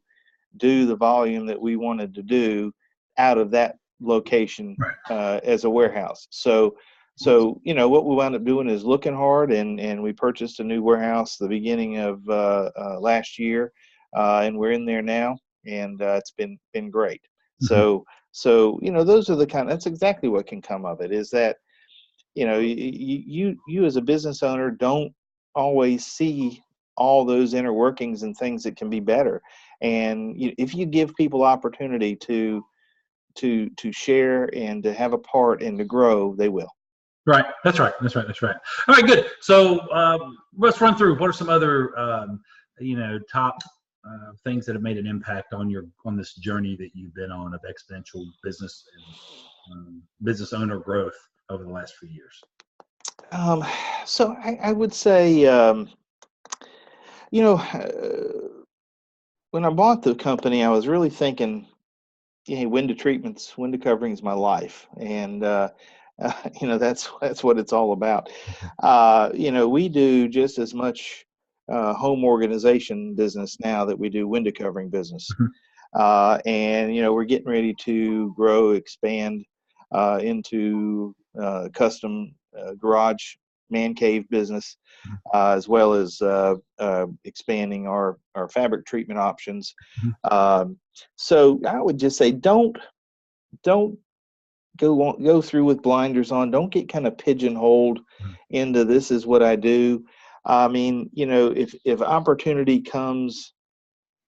Speaker 2: do the volume that we wanted to do out of that location
Speaker 1: Right.
Speaker 2: as a warehouse. So what we wound up doing is looking hard, and we purchased a new warehouse the beginning of last year, and we're in there now, and it's been great.
Speaker 1: Mhm.
Speaker 2: So those are that's exactly what can come of it, is that you as a business owner don't always see all those inner workings and things that can be better. And if you give people opportunity to share and to have a part and to grow, they will.
Speaker 1: Right. That's right. That's right. That's right. All right. Good. So let's run through what are some other top things that have made an impact on this journey that you've been on of exponential business and business owner growth over the last few years.
Speaker 2: So I would say, when I bought the company, I was really thinking, hey, window treatments, window covering is my life, and that's what it's all about. We do just as much home organization business now that we do window covering business,
Speaker 1: Mhm.
Speaker 2: and we're getting ready to expand into custom garage man cave business, as well as expanding our fabric treatment options.
Speaker 1: Mhm.
Speaker 2: So I would just say, don't go through with blinders on. Don't get kind of pigeonholed into this is what I do. I mean, if opportunity comes,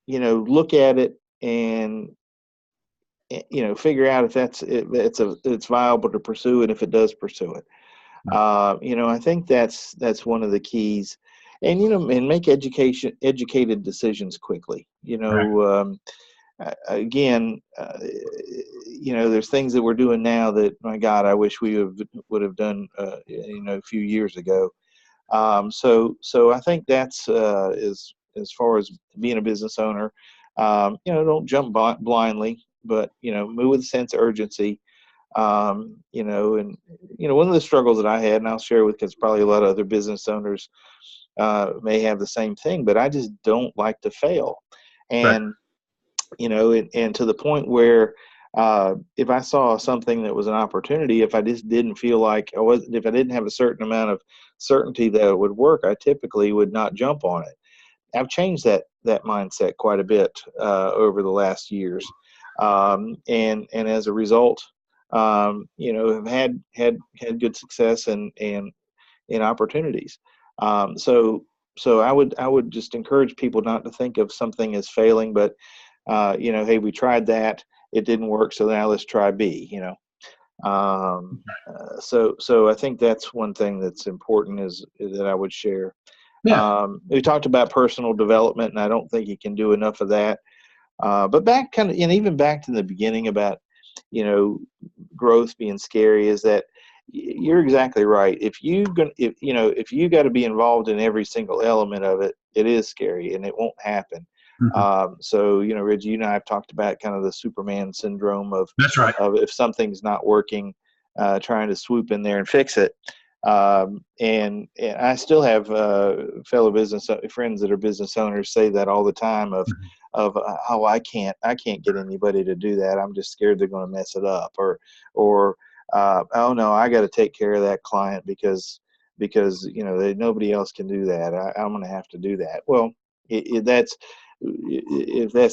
Speaker 2: look at it and figure out if it's viable to pursue it. If it does, pursue it. I think that's one of the keys, and and make educated decisions quickly.
Speaker 1: Right.
Speaker 2: Again, there's things that we're doing now that, my God, I wish we would have done, a few years ago. So I think that's as far as being a business owner. Don't jump blindly, but move with a sense of urgency. And one of the struggles that I had, and I'll share with, because probably a lot of other business owners may have the same thing, but I just don't like to fail.
Speaker 1: Right.
Speaker 2: And and to the point where if I saw something that was an opportunity, if I just didn't feel like if I didn't have a certain amount of certainty that it would work, I typically would not jump on it. I've changed that mindset quite a bit over the last years, and as a result, have had good success and opportunities. So I would just encourage people not to think of something as failing, but hey, we tried that, it didn't work, so now let's try B. So I think that's one thing that's important is that I would share.
Speaker 1: Yeah.
Speaker 2: We talked about personal development, and I don't think you can do enough of that. But even back to the beginning about, growth being scary, is that you're exactly right. If you got to be involved in every single element of it, it is scary and it won't happen.
Speaker 1: Mhm.
Speaker 2: So, Reggie, you and I have talked about kind of the Superman syndrome of
Speaker 1: That's right.
Speaker 2: if something's not working, trying to swoop in there and fix it. And I still have fellow business friends that are business owners say that all the time of oh, I can't get anybody to do that. I'm just scared they're going to mess it up, or oh no, I got to take care of that client because nobody else can do that. I'm going to have to do that. Well, if that's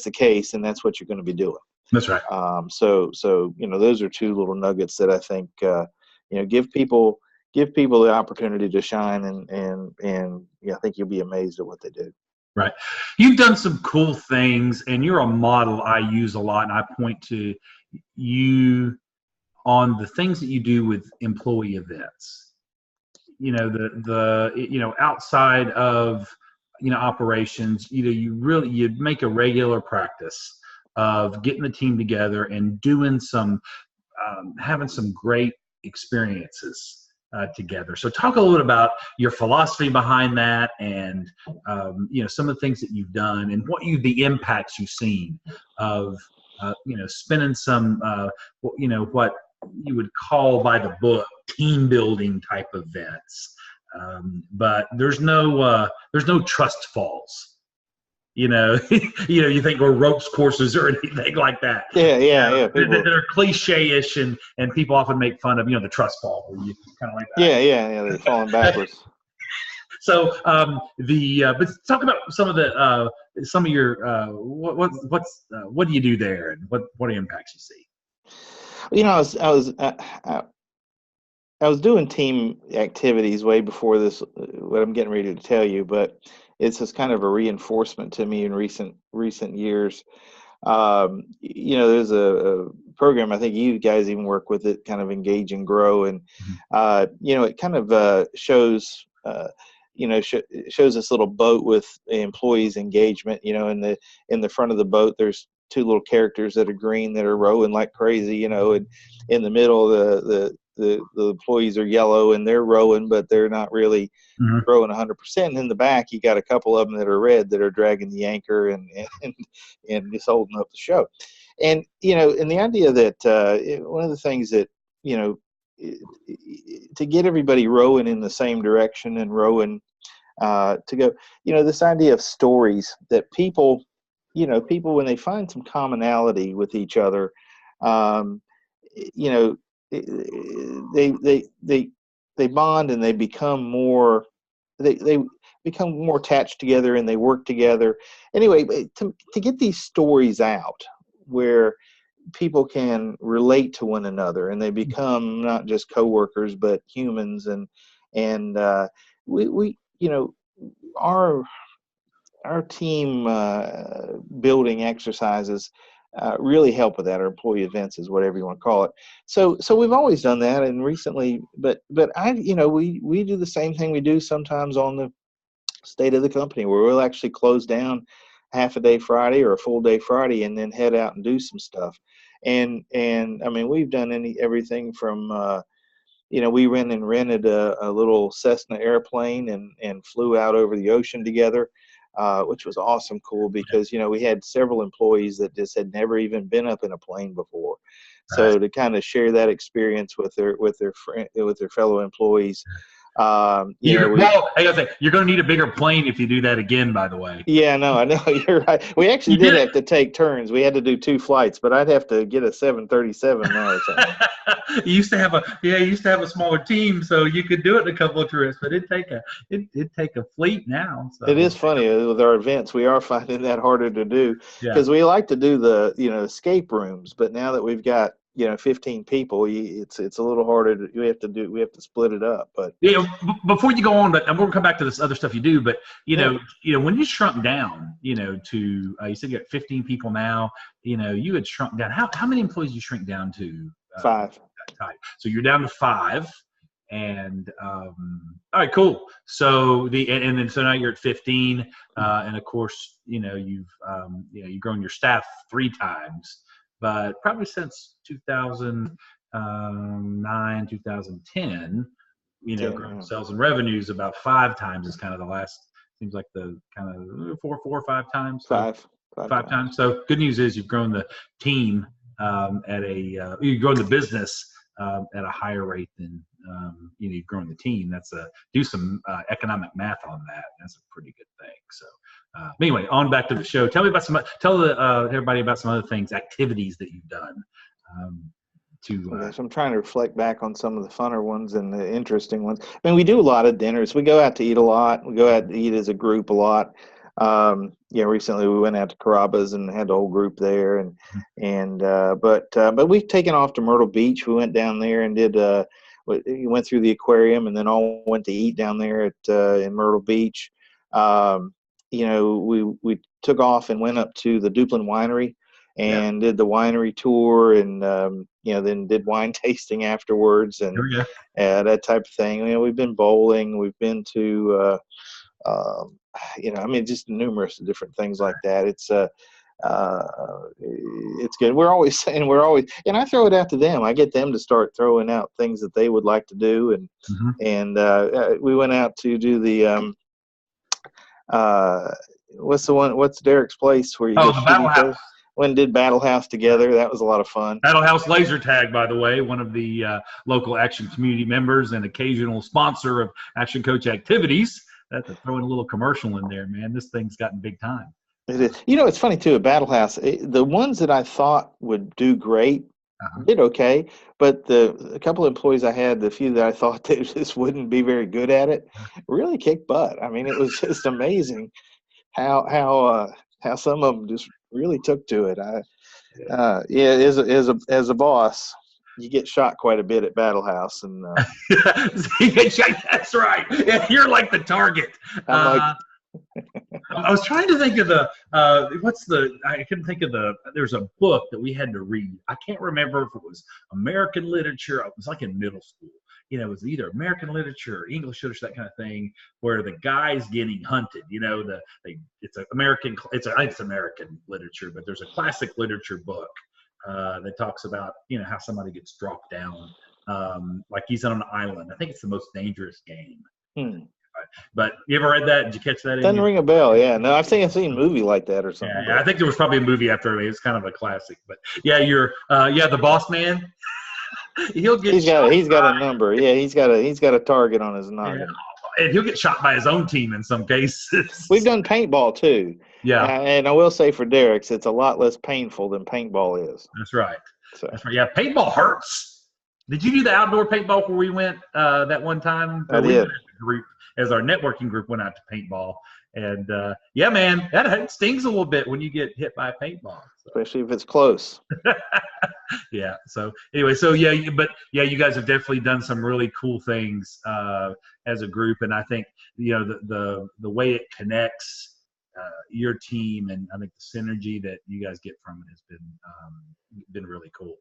Speaker 2: the case, then that's what you're going to be doing.
Speaker 1: That's right.
Speaker 2: So those are two little nuggets that I think give people the opportunity to shine, and I think you'll be amazed at what they do.
Speaker 1: Right. You've done some cool things, and you're a model I use a lot, and I point to you on the things that you do with employee events. Outside of operations, you'd make a regular practice of getting the team together and doing having some great experiences together. So talk a little bit about your philosophy behind that, and some of the things that you've done, and the impacts you've seen of spending some what you would call by the book team building type events. But there's no trust falls. You think we're ropes courses or anything like that.
Speaker 2: Yeah.
Speaker 1: That are cliche-ish, and people often make fun of, the trust fall, where you kind of like that.
Speaker 2: Yeah, they're falling backwards.
Speaker 1: So, but talk about some of your what do you do there, and what impacts you see?
Speaker 2: I was doing team activities way before this, what I'm getting ready to tell you, but it's just kind of a reinforcement to me in recent years. There's a program, I think you guys even work with it, kind of Engage and Grow, and it kind of shows shows this little boat with employees engagement. In the front of the boat, there's two little characters that are green that are rowing like crazy, and in the middle, the employees are yellow and they're rowing, but they're not really rowing 100%. And in the back, you got a couple of them that are red that are dragging the anchor and just holding up the show. And and the idea that one of the things that to get everybody rowing in the same direction and rowing to go, this idea of stories that people when they find some commonality with each other, they bond, and they become more attached together, and they work together. Anyway, to get these stories out where people can relate to one another, and they become not just coworkers but humans, and we our team building exercises really help with that, or employee events is whatever you want to call it. So we've always done that, and recently, but we do the same thing we do sometimes on the state of the company, where we'll actually close down half a day Friday or a full day Friday, and then head out and do some stuff. And I mean, we've done everything from we rented a little Cessna airplane and flew out over the ocean together. Which was awesome, cool, because we had several employees that just had never even been up in a plane before. So to kind of share that experience with their fellow employees.
Speaker 1: You're going to need a bigger plane if you do that again, by the way.
Speaker 2: Yeah, no, I know, you're right. We actually did have to take turns. We had to do 2 flights, but I'd have to get a 737 now or something.
Speaker 1: You used to have a smaller team, so you could do it in a couple of trips, but it'd take a fleet now. So.
Speaker 2: It is funny with our events. We are finding that harder to do because we like to do the escape rooms, but now that we've got 15 people, it's a little harder. We have to split it up. But
Speaker 1: before you go on, but I'm going to come back to this other stuff you do. But when you shrunk down, to you said you got 15 people now. You had shrunk down. How many employees you shrink down to?
Speaker 2: 5.
Speaker 1: So you're down to 5. And all right, cool. So so now you're at 15, and of course, you've grown your staff 3 times. But probably since 2009, 2010, grown sales and revenues about 5 times is kind of the last. Seems like the kind of 4 or 5 times. So 5 times. So good news is you've grown the team you've grown the business at a higher rate than you've grown the team. That's do some economic math on that. That's a pretty good thing. So anyway, on back to the show. Tell me about everybody about some other things, activities that you've done.
Speaker 2: Okay, so I'm trying to reflect back on some of the funner ones and the interesting ones. I mean, we do a lot of dinners. We go out to eat a lot. We go out to eat as a group a lot. Recently we went out to Carrabba's and had the whole group there, but we've taken off to Myrtle Beach. We went down there and went through the aquarium, and then all went to eat down there in Myrtle Beach. We took off and went up to the Duplin Winery and did the winery tour, and then did wine tasting afterwards, and that type of thing. We've been bowling. We've been to just numerous different things like that. It's good. We're always saying, and I throw it out to them. I get them to start throwing out things that they would like to do. And we went out to do the, what's Derek's place where you
Speaker 1: the Battle House.
Speaker 2: When did Battle House together. That was a lot of fun.
Speaker 1: Battle House Laser Tag, by the way, one of the local Action community members and occasional sponsor of Action Coach activities. That's throwing a little commercial in there, man. This thing's gotten big time.
Speaker 2: It is. It's funny too. At Battle House, the ones that I thought would do great did okay, but a couple of employees I had, the few that I thought they just wouldn't be very good at it, really kicked butt. I mean, it was just amazing how some of them just really took to it. As a boss, you get shot quite a bit at Battle House, and
Speaker 1: that's right. Yeah, you're like the target. I was trying to think of I couldn't think of there's a book that we had to read. I can't remember if it was American literature. It was like in middle school. It was either American literature or English literature, that kind of thing, where the guy's getting hunted. It's American literature, but there's a classic literature book that talks about how somebody gets dropped down, like he's on an island. I think it's the most dangerous game. But you ever read that? Did you catch that?
Speaker 2: Doesn't ring a bell. Yeah, no, I've seen a movie like that or something.
Speaker 1: Yeah, I think there was probably a movie after it. It's kind of a classic. But yeah, the boss man. He's got
Speaker 2: a number. Yeah, he's got a target on his noggin.
Speaker 1: Yeah. And he'll get shot by his own team in some cases.
Speaker 2: We've done paintball too.
Speaker 1: Yeah.
Speaker 2: And I will say for Derek's, it's a lot less painful than paintball is.
Speaker 1: That's right. That's right. Yeah, paintball hurts. Did you do the outdoor paintball where we went that one time?
Speaker 2: I did.
Speaker 1: As our networking group went out to paintball. And yeah, man, that stings a little bit when you get hit by a paintball. So.
Speaker 2: Especially if it's close.
Speaker 1: Yeah. So anyway, you guys have definitely done some really cool things as a group. And I think, the way it connects your team, and I think the synergy that you guys get from it has been really cool.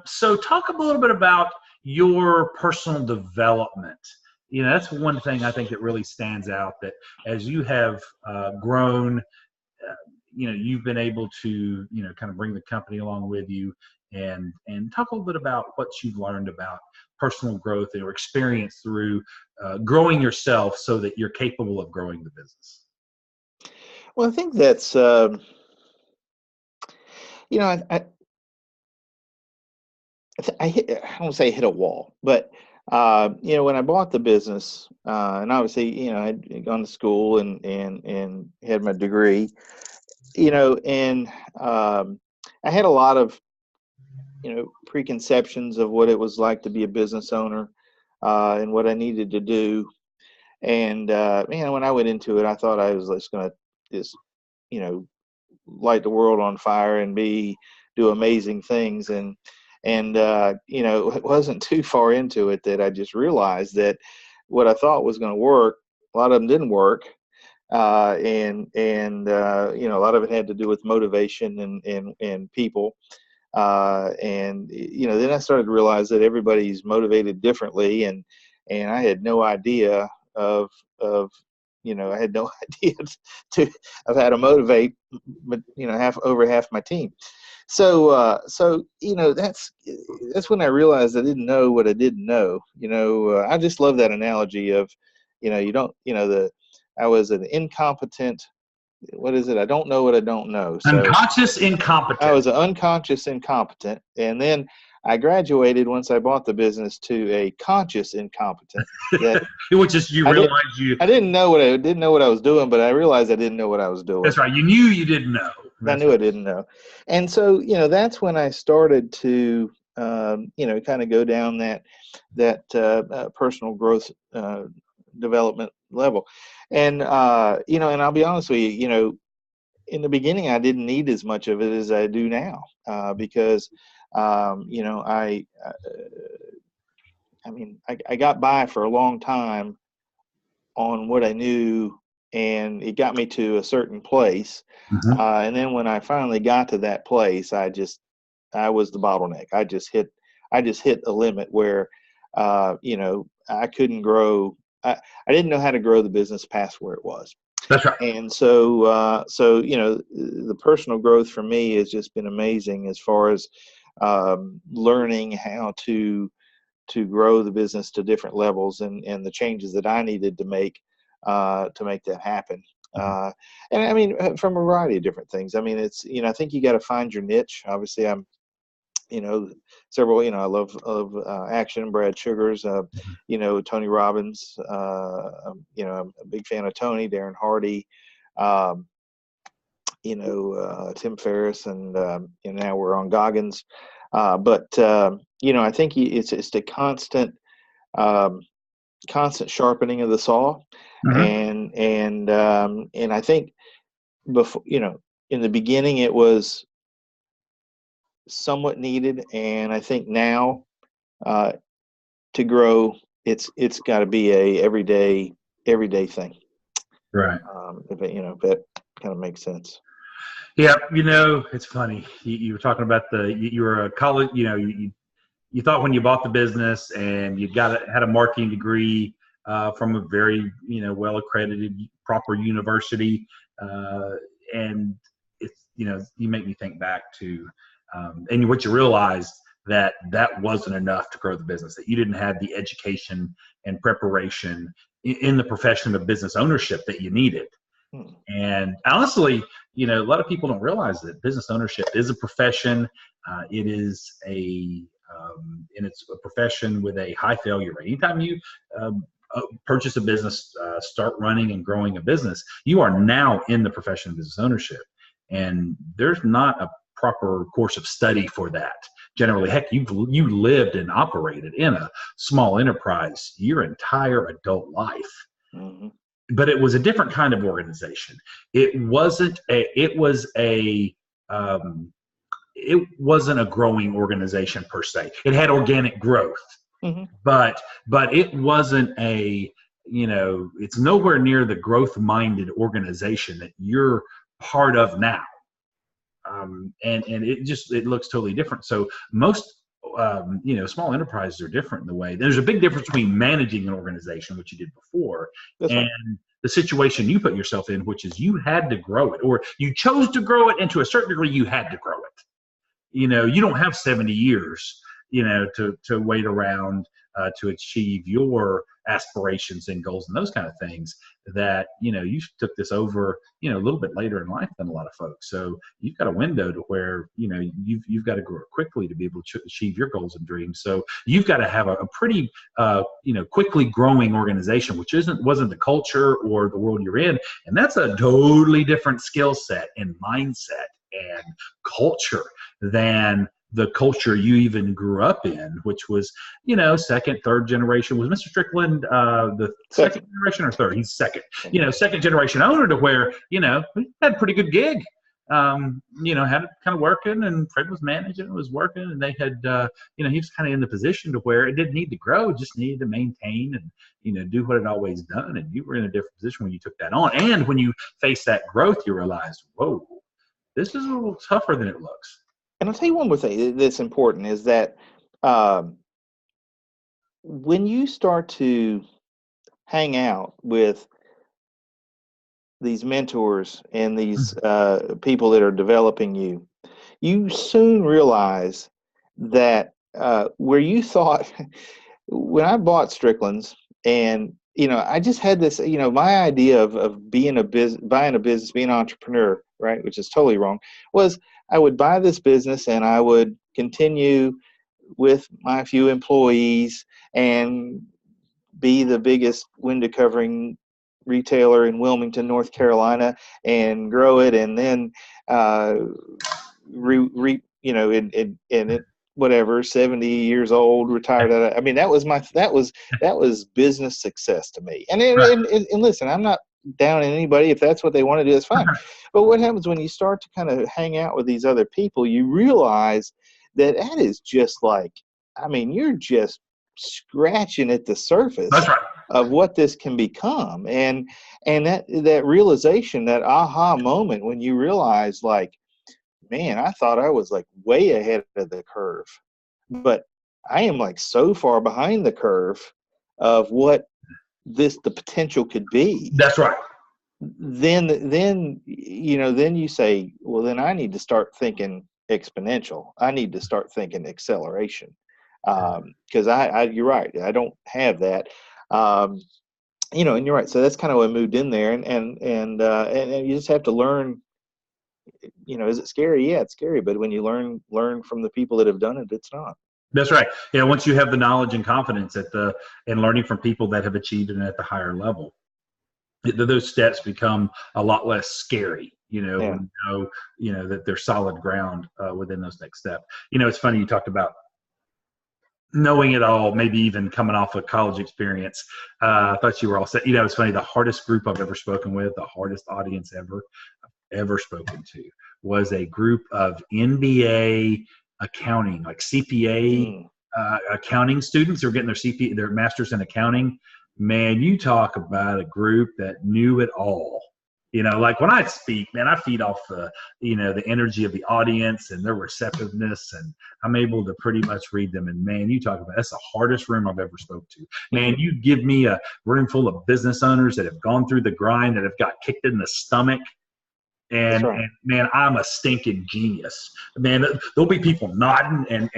Speaker 1: So talk a little bit about your personal development. That's one thing I think that really stands out, that as you have grown, you've been able to, kind of bring the company along with you, and talk a little bit about what you've learned about personal growth or experience through growing yourself so that you're capable of growing the business.
Speaker 2: Well, I think that's, I won't say hit a wall, but when I bought the business, and obviously, I'd gone to school and had my degree, and I had a lot of, preconceptions of what it was like to be a business owner, and what I needed to do. And, when I went into it, I thought I was just going to light the world on fire and do amazing things. And it wasn't too far into it that I just realized that what I thought was going to work, a lot of them didn't work. A lot of it had to do with motivation and people. Then I started to realize that everybody's motivated differently, and I had no idea of I had no idea of how to motivate, over half my team. So that's when I realized I didn't know what I didn't know. I just love that analogy of, I was an incompetent what is it? I don't know what I don't know. So
Speaker 1: Unconscious
Speaker 2: I
Speaker 1: incompetent.
Speaker 2: was an unconscious incompetent, and then I graduated once I bought the business to a conscious incompetent. That
Speaker 1: Which is you
Speaker 2: I didn't.
Speaker 1: realize you.
Speaker 2: I didn't know what I was doing, but I realized I didn't know what I was doing.
Speaker 1: That's right. You knew you didn't know.
Speaker 2: I knew I didn't know, and so that's when I started to kind of go down that personal growth development level, and and I'll be honest with you, in the beginning I didn't need as much of it as I do now, because I got by for a long time on what I knew, and it got me to a certain place.
Speaker 1: Mm-hmm.
Speaker 2: And then when I finally got to that place, I was the bottleneck. I just hit a limit where, I couldn't grow. I didn't know how to grow the business past where it was.
Speaker 1: That's right.
Speaker 2: And so, the personal growth for me has just been amazing as far as learning how to grow the business to different levels, and the changes that I needed to make that happen. And I mean, from a variety of different things. I mean, it's, I think you got to find your niche. Obviously, I'm, several, I love action, Brad Sugars, Tony Robbins, I'm a big fan of Tony, Darren Hardy, Tim Ferriss, and now we're on Goggins. But I think it's the constant sharpening of the saw.
Speaker 1: Mm-hmm.
Speaker 2: And I think before, in the beginning it was somewhat needed, and I think now to grow, it's got to be a everyday thing.
Speaker 1: Right.
Speaker 2: If that kind of makes sense.
Speaker 1: Yeah, it's funny. You were talking about you were a college. You thought when you bought the business and you had a marketing degree from a very well accredited proper university, and it's you make me think back to and what you realized that wasn't enough to grow the business, that you didn't have the education and preparation in the profession of business ownership that you needed. And honestly, a lot of people don't realize that business ownership is a profession. It is and it's a profession with a high failure rate. Anytime you purchase a business, start running and growing a business, you are now in the profession of business ownership. And there's not a proper course of study for that. Generally, heck, you lived and operated in a small enterprise your entire adult life. Mm-hmm. But it was a different kind of organization. It wasn't a growing organization per se. It had organic growth, mm-hmm. but it wasn't it's nowhere near the growth-minded organization that you're part of now. And it looks totally different. So most small enterprises are different in the way. There's a big difference between managing an organization, which you did before, That's and right. the situation you put yourself in, which is you had to grow it, or you chose to grow it, and to a certain degree you had to grow it. You don't have 70 years to wait around to achieve your aspirations and goals and those kind of things. That you took this over a little bit later in life than a lot of folks. So you've got a window to where you've got to grow quickly to be able to achieve your goals and dreams. So you've got to have a pretty quickly growing organization, which wasn't the culture or the world you're in, and that's a totally different skill set and mindset and culture than the culture you even grew up in, which was, second, third generation. Was Mr. Strickland the second generation or third? He's second. Second generation owner, to where, he had a pretty good gig. Had it kind of working, and Fred was managing, it was working, and they had, he was kind of in the position to where it didn't need to grow, it just needed to maintain and, do what it always done. And you were in a different position when you took that on. And when you face that growth, you realize, whoa, this is a little tougher than it looks.
Speaker 2: And I'll tell you one more thing that's important is that when you start to hang out with these mentors and these people that are developing you, you soon realize that where you thought, when I bought Stricklands and I just had this, my idea of buying a business, being an entrepreneur, right, which is totally wrong, was I would buy this business and I would continue with my few employees and be the biggest window covering retailer in Wilmington, North Carolina, and grow it, and then in it, whatever, 70 years old, retired. I mean, that was business success to me. And listen, I'm not down on anybody. If that's what they want to do, that's fine. But what happens when you start to kind of hang out with these other people, you realize that is just like, I mean, you're just scratching at the surface
Speaker 1: That's right.
Speaker 2: of what this can become. And that realization, that aha moment when you realize, like, man, I thought I was like way ahead of the curve, but I am like so far behind the curve of what the potential could be.
Speaker 1: That's right.
Speaker 2: Then you say, well, then I need to start thinking exponential. I need to start thinking acceleration. Because you're right, I don't have that. And you're right. So that's kind of what I moved in there, and you just have to learn. Is it scary? Yeah, it's scary. But when you learn from the people that have done it, it's not.
Speaker 1: That's right. Yeah. Once you have the knowledge and confidence and learning from people that have achieved it at the higher level, those steps become a lot less scary.
Speaker 2: Yeah.
Speaker 1: When you know that there's solid ground within those next steps. It's funny you talked about knowing it all, maybe even coming off a college experience. I thought you were all set. It's funny. The hardest group I've ever spoken with, the hardest audience ever spoken to, was a group of MBA accounting, like CPA accounting students who are getting their master's in accounting. Man, you talk about a group that knew it all. Like when I speak, man, I feed off the energy of the audience and their receptiveness, and I'm able to pretty much read them. And man, you talk about, that's the hardest room I've ever spoke to. Man, you give me a room full of business owners that have gone through the grind, that have got kicked in the stomach. And,
Speaker 2: right.
Speaker 1: and man, I'm a stinking genius. Man, there'll be people nodding and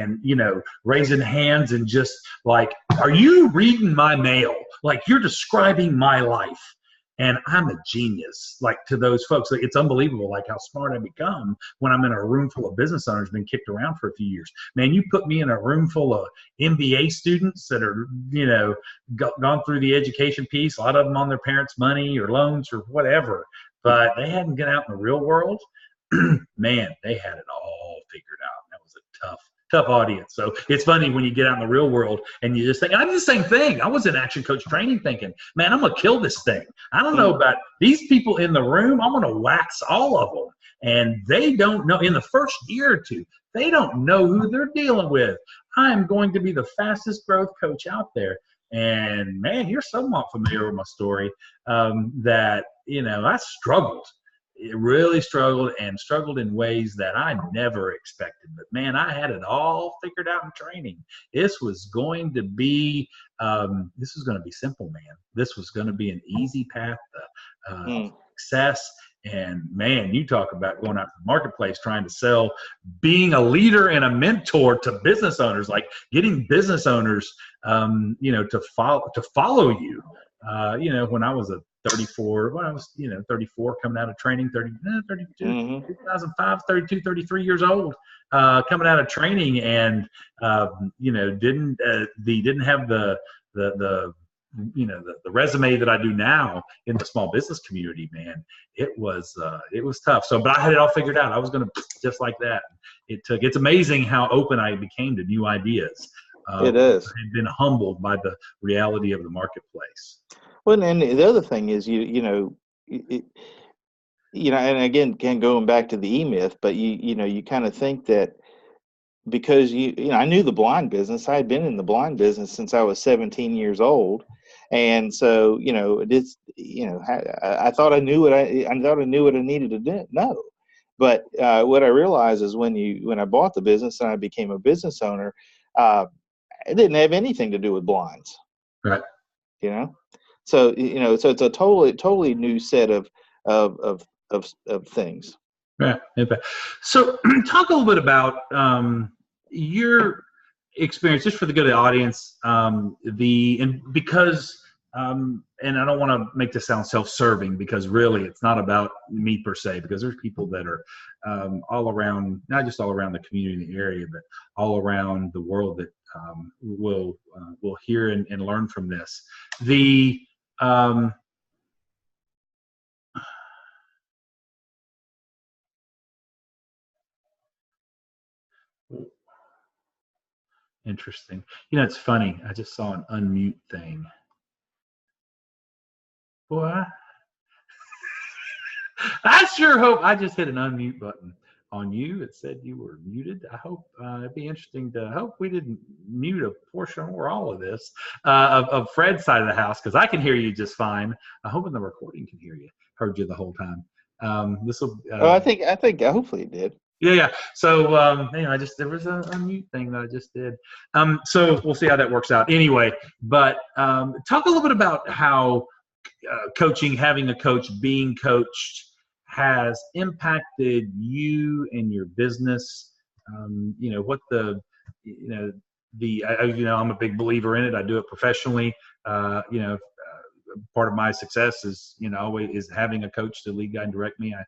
Speaker 1: raising hands and just like, are you reading my mail? Like, you're describing my life. And I'm a genius, like, to those folks. Like, it's unbelievable, like, how smart I become when I'm in a room full of business owners been kicked around for a few years. Man, you put me in a room full of MBA students that are, gone through the education piece, a lot of them on their parents' money or loans or whatever, but they hadn't got out in the real world. Man, they had it all figured out. That was a tough audience. So it's funny when you get out in the real world and you just think, I did the same thing. I was in action coach training thinking, man, I'm going to kill this thing. I don't know about these people in the room. I'm going to wax all of them. And they don't know, in the first year or two, they don't know who they're dealing with. I'm going to be the fastest growth coach out there. And man, you're somewhat familiar with my story, that, I struggled. It really struggled in ways that I never expected. But man, I had it all figured out in training. This was going to be simple, man. This was going to be an easy path to success. And man, you talk about going out to the marketplace, trying to sell, being a leader and a mentor to business owners, like getting business owners, to follow you. When I was 34 coming out of training, 2005, 32, 33 years old, coming out of training, and didn't have the resume that I do now in the small business community. Man, it was tough. So, but I had it all figured out. I was going to just like that. It's amazing how open I became to new ideas.
Speaker 2: It is.
Speaker 1: I've been humbled by the reality of the marketplace.
Speaker 2: Well, and the other thing is, and again, going back to the E-Myth, but you kind of think that because I knew the blind business. I had been in the blind business since I was 17 years old, and so I thought I knew what I needed to know. But what I realized is when I bought the business and I became a business owner, it didn't have anything to do with blinds.
Speaker 1: Right.
Speaker 2: So so it's a totally new set of things.
Speaker 1: Yeah. So talk a little bit about your experience, just for the good of the audience. Because and I don't want to make this sound self-serving, because really it's not about me per se, because there's people that are all around, not just all around the community in the area, but all around the world that will hear and learn from this. The interesting. It's funny. I just saw an unmute thing. Boy, I sure hope I just hit an unmute button on you. It said you were muted. I hope it'd be interesting to hope we didn't mute a portion or all of this of Fred's side of the house, because I can hear you just fine. I hope in the recording can hear you. Heard you the whole time. This will.
Speaker 2: I think hopefully it did.
Speaker 1: Yeah. So anyway, there was a mute thing that I just did. So we'll see how that works out. Anyway, but talk a little bit about how coaching, having a coach, being coached has impacted you and your business. What I'm a big believer in it. I do it professionally. Part of my success is, always is having a coach to lead, guide, and direct me. I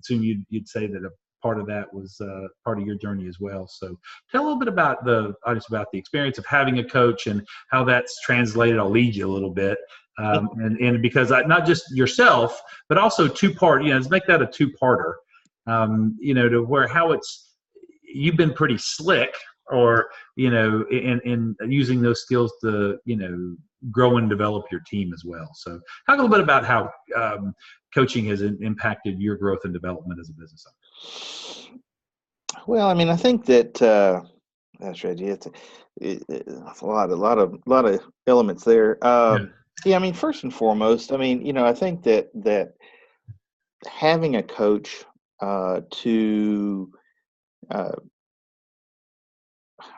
Speaker 1: assume you'd say that a part of that was part of your journey as well. So tell a little bit about the experience of having a coach and how that's translated. I'll lead you a little bit. And because not just yourself, but also two-part, let's make that a two-parter, to where how you've been pretty slick, or, in using those skills to, grow and develop your team as well. So talk a little bit about how coaching has impacted your growth and development as a business owner.
Speaker 2: Well, I mean, I think that that's Reggie. It's a lot of elements there. Yeah, I mean, first and foremost, I mean, I think that having a coach to I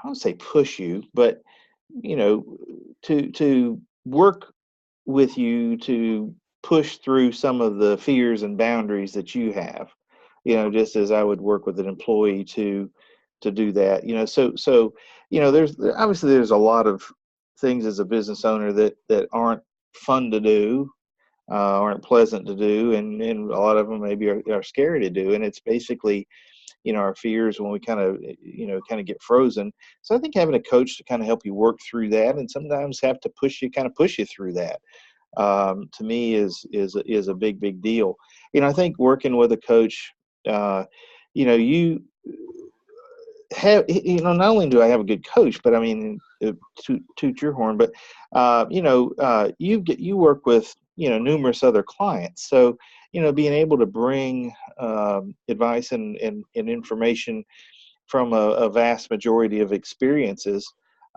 Speaker 2: don't say push you, but to work with you to push through some of the fears and boundaries that you have, just as I would work with an employee to do that, so there's a lot of things as a business owner that aren't fun to do, aren't pleasant to do, and a lot of them maybe are scary to do, and it's basically our fears when we kind of get frozen. So I think having a coach to kind of help you work through that, and sometimes have to push you through that, to me is a big deal. I think working with a coach, you have, not only do I have a good coach, but I mean, toot your horn, but you work with numerous other clients, so being able to bring advice and information from a vast majority of experiences,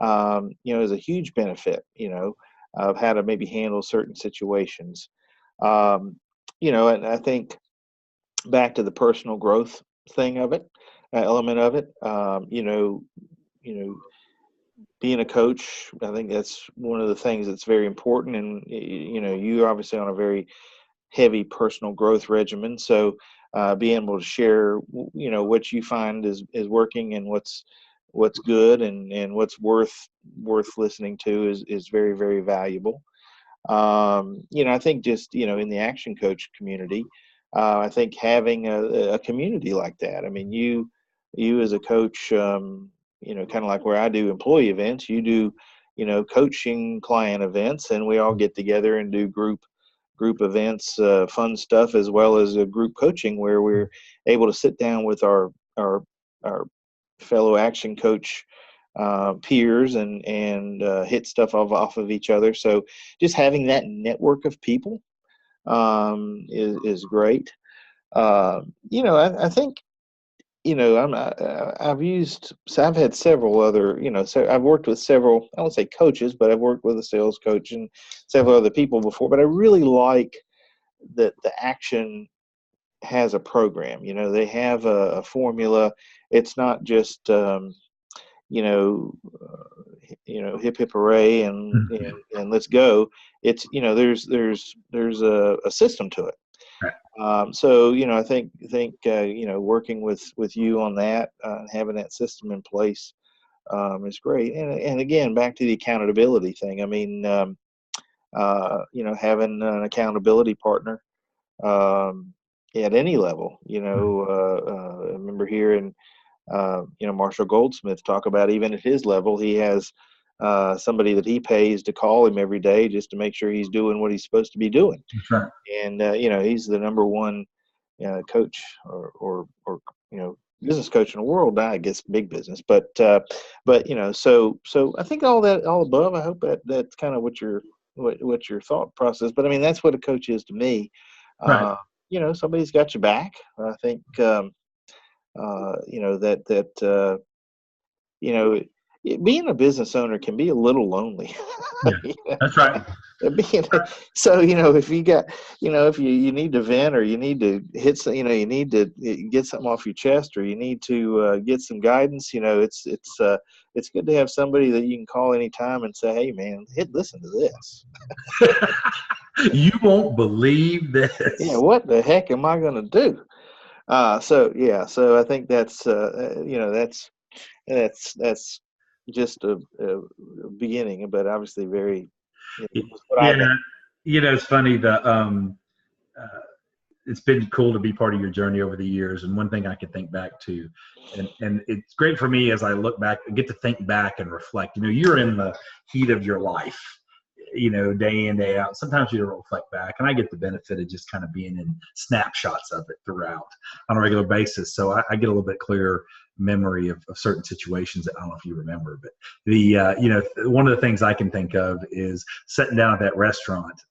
Speaker 2: is a huge benefit, of how to maybe handle certain situations. And I think back to the personal growth thing of it, element of it, being a coach, I think that's one of the things that's very important. And, you're obviously on a very heavy personal growth regimen. So being able to share, what you find is working, and what's good, and what's worth listening to is very, very valuable. I think just, in the action coach community, I think having a community like that, I mean, you as a coach, kind of like where I do employee events, you do, coaching client events, and we all get together and do group events, fun stuff, as well as a group coaching where we're able to sit down with our fellow action coach peers and hit stuff off of each other. So just having that network of people is great. I think, I've had several other, so I've worked with several, I won't say coaches, but I've worked with a sales coach and several other people before, but I really like that the action has a program. They have a formula. It's not just, hip hip hooray and let's go. It's, there's a system to it. So, I think, working with you on that, having that system in place, is great. And again, back to the accountability thing. I mean, having an accountability partner at any level. I remember hearing Marshall Goldsmith talk about, even at his level, he has somebody that he pays to call him every day just to make sure he's doing what he's supposed to be doing.
Speaker 1: That's right.
Speaker 2: And he's the number one coach or business coach in the world. I guess big business, but so I think all above. I hope that's kind of what your thought process. But I mean, that's what a coach is to me.
Speaker 1: Right.
Speaker 2: Somebody's got your back. I think being a business owner can be a little lonely.
Speaker 1: Yeah, that's right.
Speaker 2: So if you got if you need to vent, or you need to hit some, you need to get something off your chest, or you need to get some guidance, it's good to have somebody that you can call anytime and say, hey man, listen to this.
Speaker 1: You won't believe this.
Speaker 2: Yeah, what the heck am I going to do? So I think that's that's just a beginning, but obviously very.
Speaker 1: It's funny it's been cool to be part of your journey over the years. And one thing I can think back to, and it's great for me as I look back, I get to think back and reflect. You're in the heat of your life, day in, day out. Sometimes you don't reflect back, and I get the benefit of just kind of being in snapshots of it throughout on a regular basis. So I get a little bit clearer memory of certain situations that I don't know if you remember, but one of the things I can think of is sitting down at that restaurant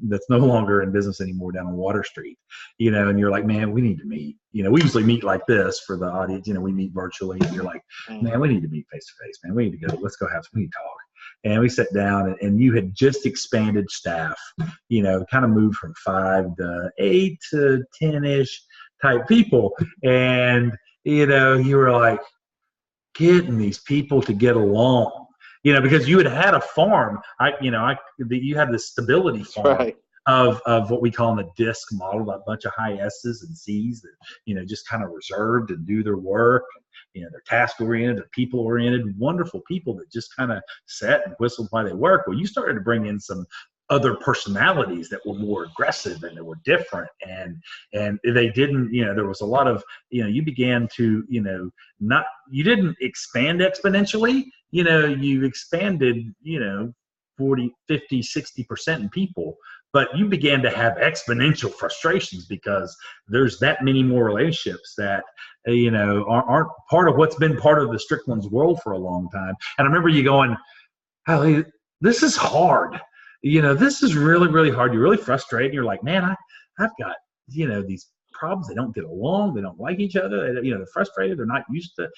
Speaker 1: that's no longer in business anymore down on Water Street, and you're like, man, we need to meet. We usually meet like this for the audience. We meet virtually, and you're like, man, we need to meet face to face, man. We need to go. Let's go have some talk. And we sat down, and you had just expanded staff, kind of moved from 5 to 8 to 10-ish type people. And, you were like getting these people to get along, because you had a farm. You had this stability farm.
Speaker 2: Right.
Speaker 1: Of what we call in the DISC model, a bunch of high S's and C's that, just kind of reserved and do their work. They're task oriented, they're people oriented, wonderful people that just kind of sat and whistled while they work. Well, you started to bring in some other personalities that were more aggressive and that were different. And they didn't, there was a lot of, you began to, you didn't expand exponentially, you expanded, 40, 50, 60% in people. But you began to have exponential frustrations because there's that many more relationships that, aren't part of what's been part of the Stricklands world for a long time. And I remember you going, oh, this is hard. This is really, really hard. You're really frustrated. You're like, man, I've got, these problems. They don't get along. They don't like each other. They're frustrated. They're not used to,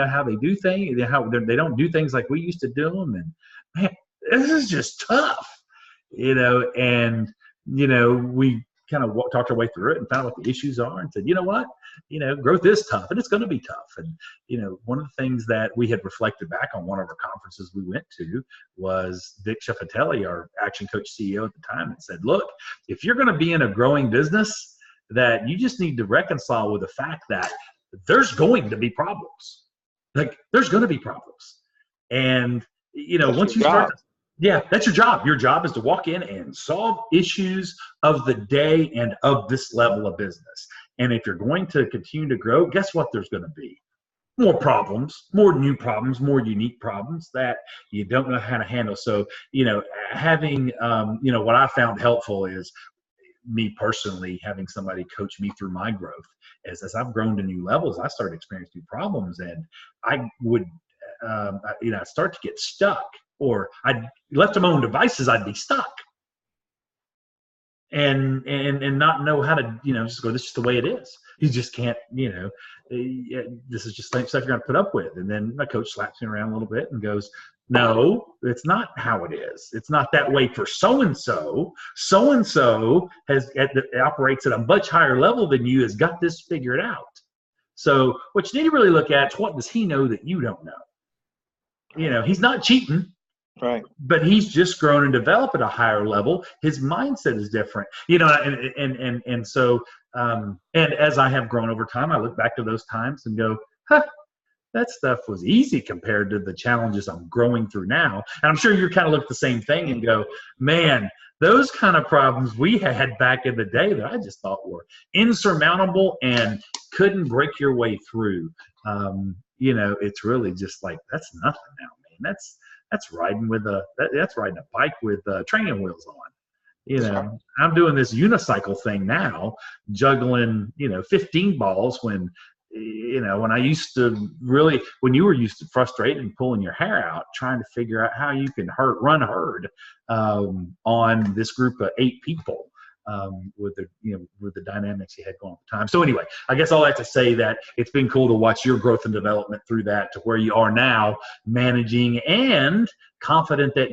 Speaker 1: how they do things. They don't do things like we used to do them. And man, this is just tough. And we kind of talked our way through it and found out what the issues are and said, you know what, growth is tough and it's going to be tough. And, one of the things that we had reflected back on one of our conferences we went to was Dick Shefatelli, our action coach CEO at the time, and said, look, if you're going to be in a growing business, that you just need to reconcile with the fact that there's going to be problems. Like there's going to be problems. And, once you start to, yeah, that's your job. Your job is to walk in and solve issues of the day and of this level of business. And if you're going to continue to grow, guess what there's going to be? More problems, more new problems, more unique problems that you don't know how to handle. So, having, what I found helpful is me personally having somebody coach me through my growth. As I've grown to new levels, I started experiencing new problems, and I would, I start to get stuck. Or I left to my own devices, I'd be stuck and not know how to, just go, this is just the way it is. You just can't, this is just stuff you're going to put up with. And then my coach slaps me around a little bit and goes, no, it's not how it is. It's not that way for so-and-so. So-and-so operates at a much higher level than you, has got this figured out. So what you need to really look at is, what does he know that you don't know? He's not cheating.
Speaker 2: Right.
Speaker 1: But he's just grown and developed at a higher level. His mindset is different, and so, and as I have grown over time, I look back to those times and go, that stuff was easy compared to the challenges I'm growing through now. And I'm sure you kind of look at the same thing and go, man, those kind of problems we had back in the day that I just thought were insurmountable and couldn't break your way through. It's really just like, that's nothing now, man. That's riding that's riding a bike with training wheels on. I'm doing this unicycle thing now, juggling, 15 balls when I used to when you were used to frustrated and pulling your hair out, trying to figure out how you can run herd on this group of 8 people with the dynamics you had going at the time. So anyway, I guess all that to say that it's been cool to watch your growth and development through that to where you are now, managing and confident that,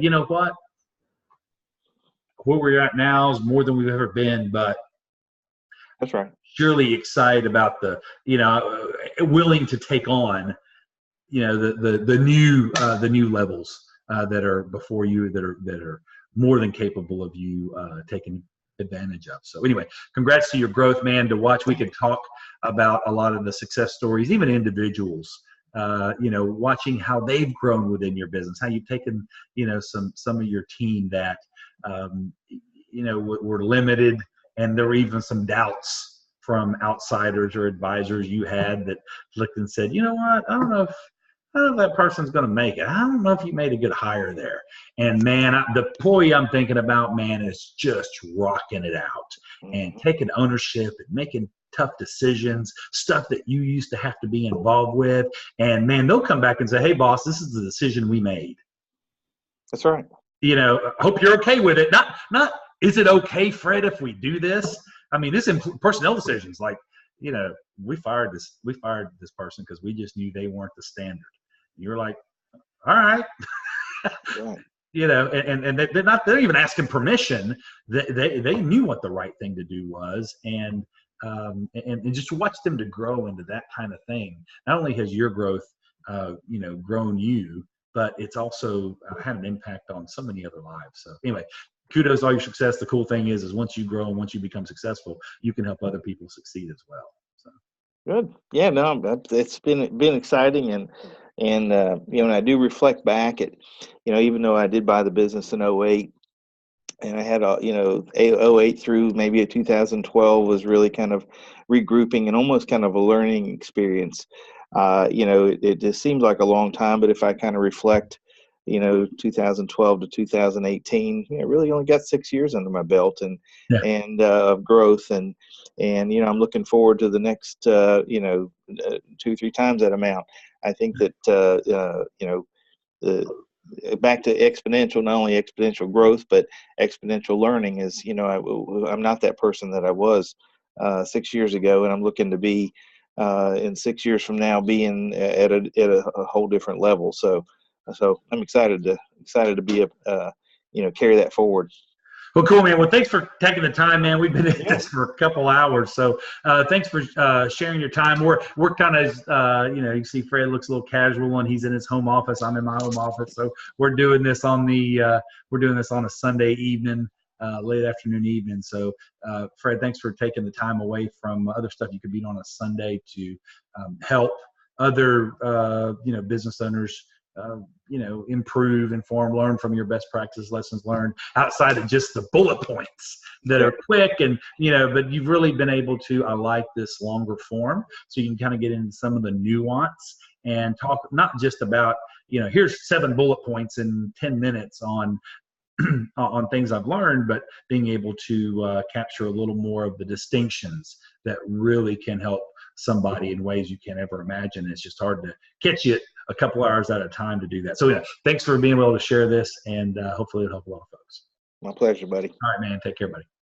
Speaker 1: where we're at now is more than we've ever been, but
Speaker 2: that's right.
Speaker 1: Surely excited about the, willing to take on, the new levels that are before you that are more than capable of you taking advantage of. So anyway, congrats to your growth, man. To watch, we could talk about a lot of the success stories, even individuals. Watching how they've grown within your business, how you've taken, some of your team that, were limited, and there were even some doubts from outsiders or advisors you had that looked and said, you know what, I don't know if that person's going to make it. I don't know if you made a good hire there. And man, the employee I'm thinking about, man, is just rocking it out and taking ownership and making tough decisions, stuff that you used to have to be involved with. And man, they'll come back and say, hey boss, this is the decision we made.
Speaker 2: That's right.
Speaker 1: I hope you're okay with it. Not, is it okay, Fred, if we do this? I mean, this personnel decisions, like, we fired this person because we just knew they weren't the standard. You're like, all right.
Speaker 2: Right.
Speaker 1: And they're even asking permission. They knew what the right thing to do was. And just watch them to grow into that kind of thing. Not only has your growth, grown you, but it's also had an impact on so many other lives. So anyway, kudos to all your success. The cool thing is once you grow and once you become successful, you can help other people succeed as well. So
Speaker 2: good. Yeah, no, it's been exciting, and when I do reflect back at, even though I did buy the business in 2008, and I had 2008 through maybe 2012 was really kind of regrouping and almost kind of a learning experience. It just seems like a long time, but if I kind of reflect, 2012 to 2018, really only got 6 years under my belt and of growth, and I'm looking forward to the next 2-3 times that amount. I think that back to exponential, not only exponential growth, but exponential learning is, I'm not that person that I was 6 years ago, and I'm looking to be in 6 years from now being at a whole different level. So I'm excited to be carry that forward.
Speaker 1: Well, cool, man. Well, thanks for taking the time, man. We've been at this for a couple hours, so thanks for sharing your time. We're kind of, you can see Fred looks a little casual, and he's in his home office. I'm in my home office, so we're doing this on a Sunday evening, late afternoon evening. So, Fred, thanks for taking the time away from other stuff you could be on a Sunday to help other, business owners. Improve, inform, learn from your best practice lessons learned outside of just the bullet points that are quick and, but you've really been able to, I like this longer form so you can kind of get into some of the nuance and talk not just about, here's 7 bullet points in 10 minutes on things I've learned, but being able to capture a little more of the distinctions that really can help somebody in ways you can't ever imagine. It's just hard to catch you a couple hours at a time to do that. So thanks for being able to share this, and hopefully it'll help a lot of folks.
Speaker 2: My pleasure, buddy.
Speaker 1: All right, man. Take care, buddy.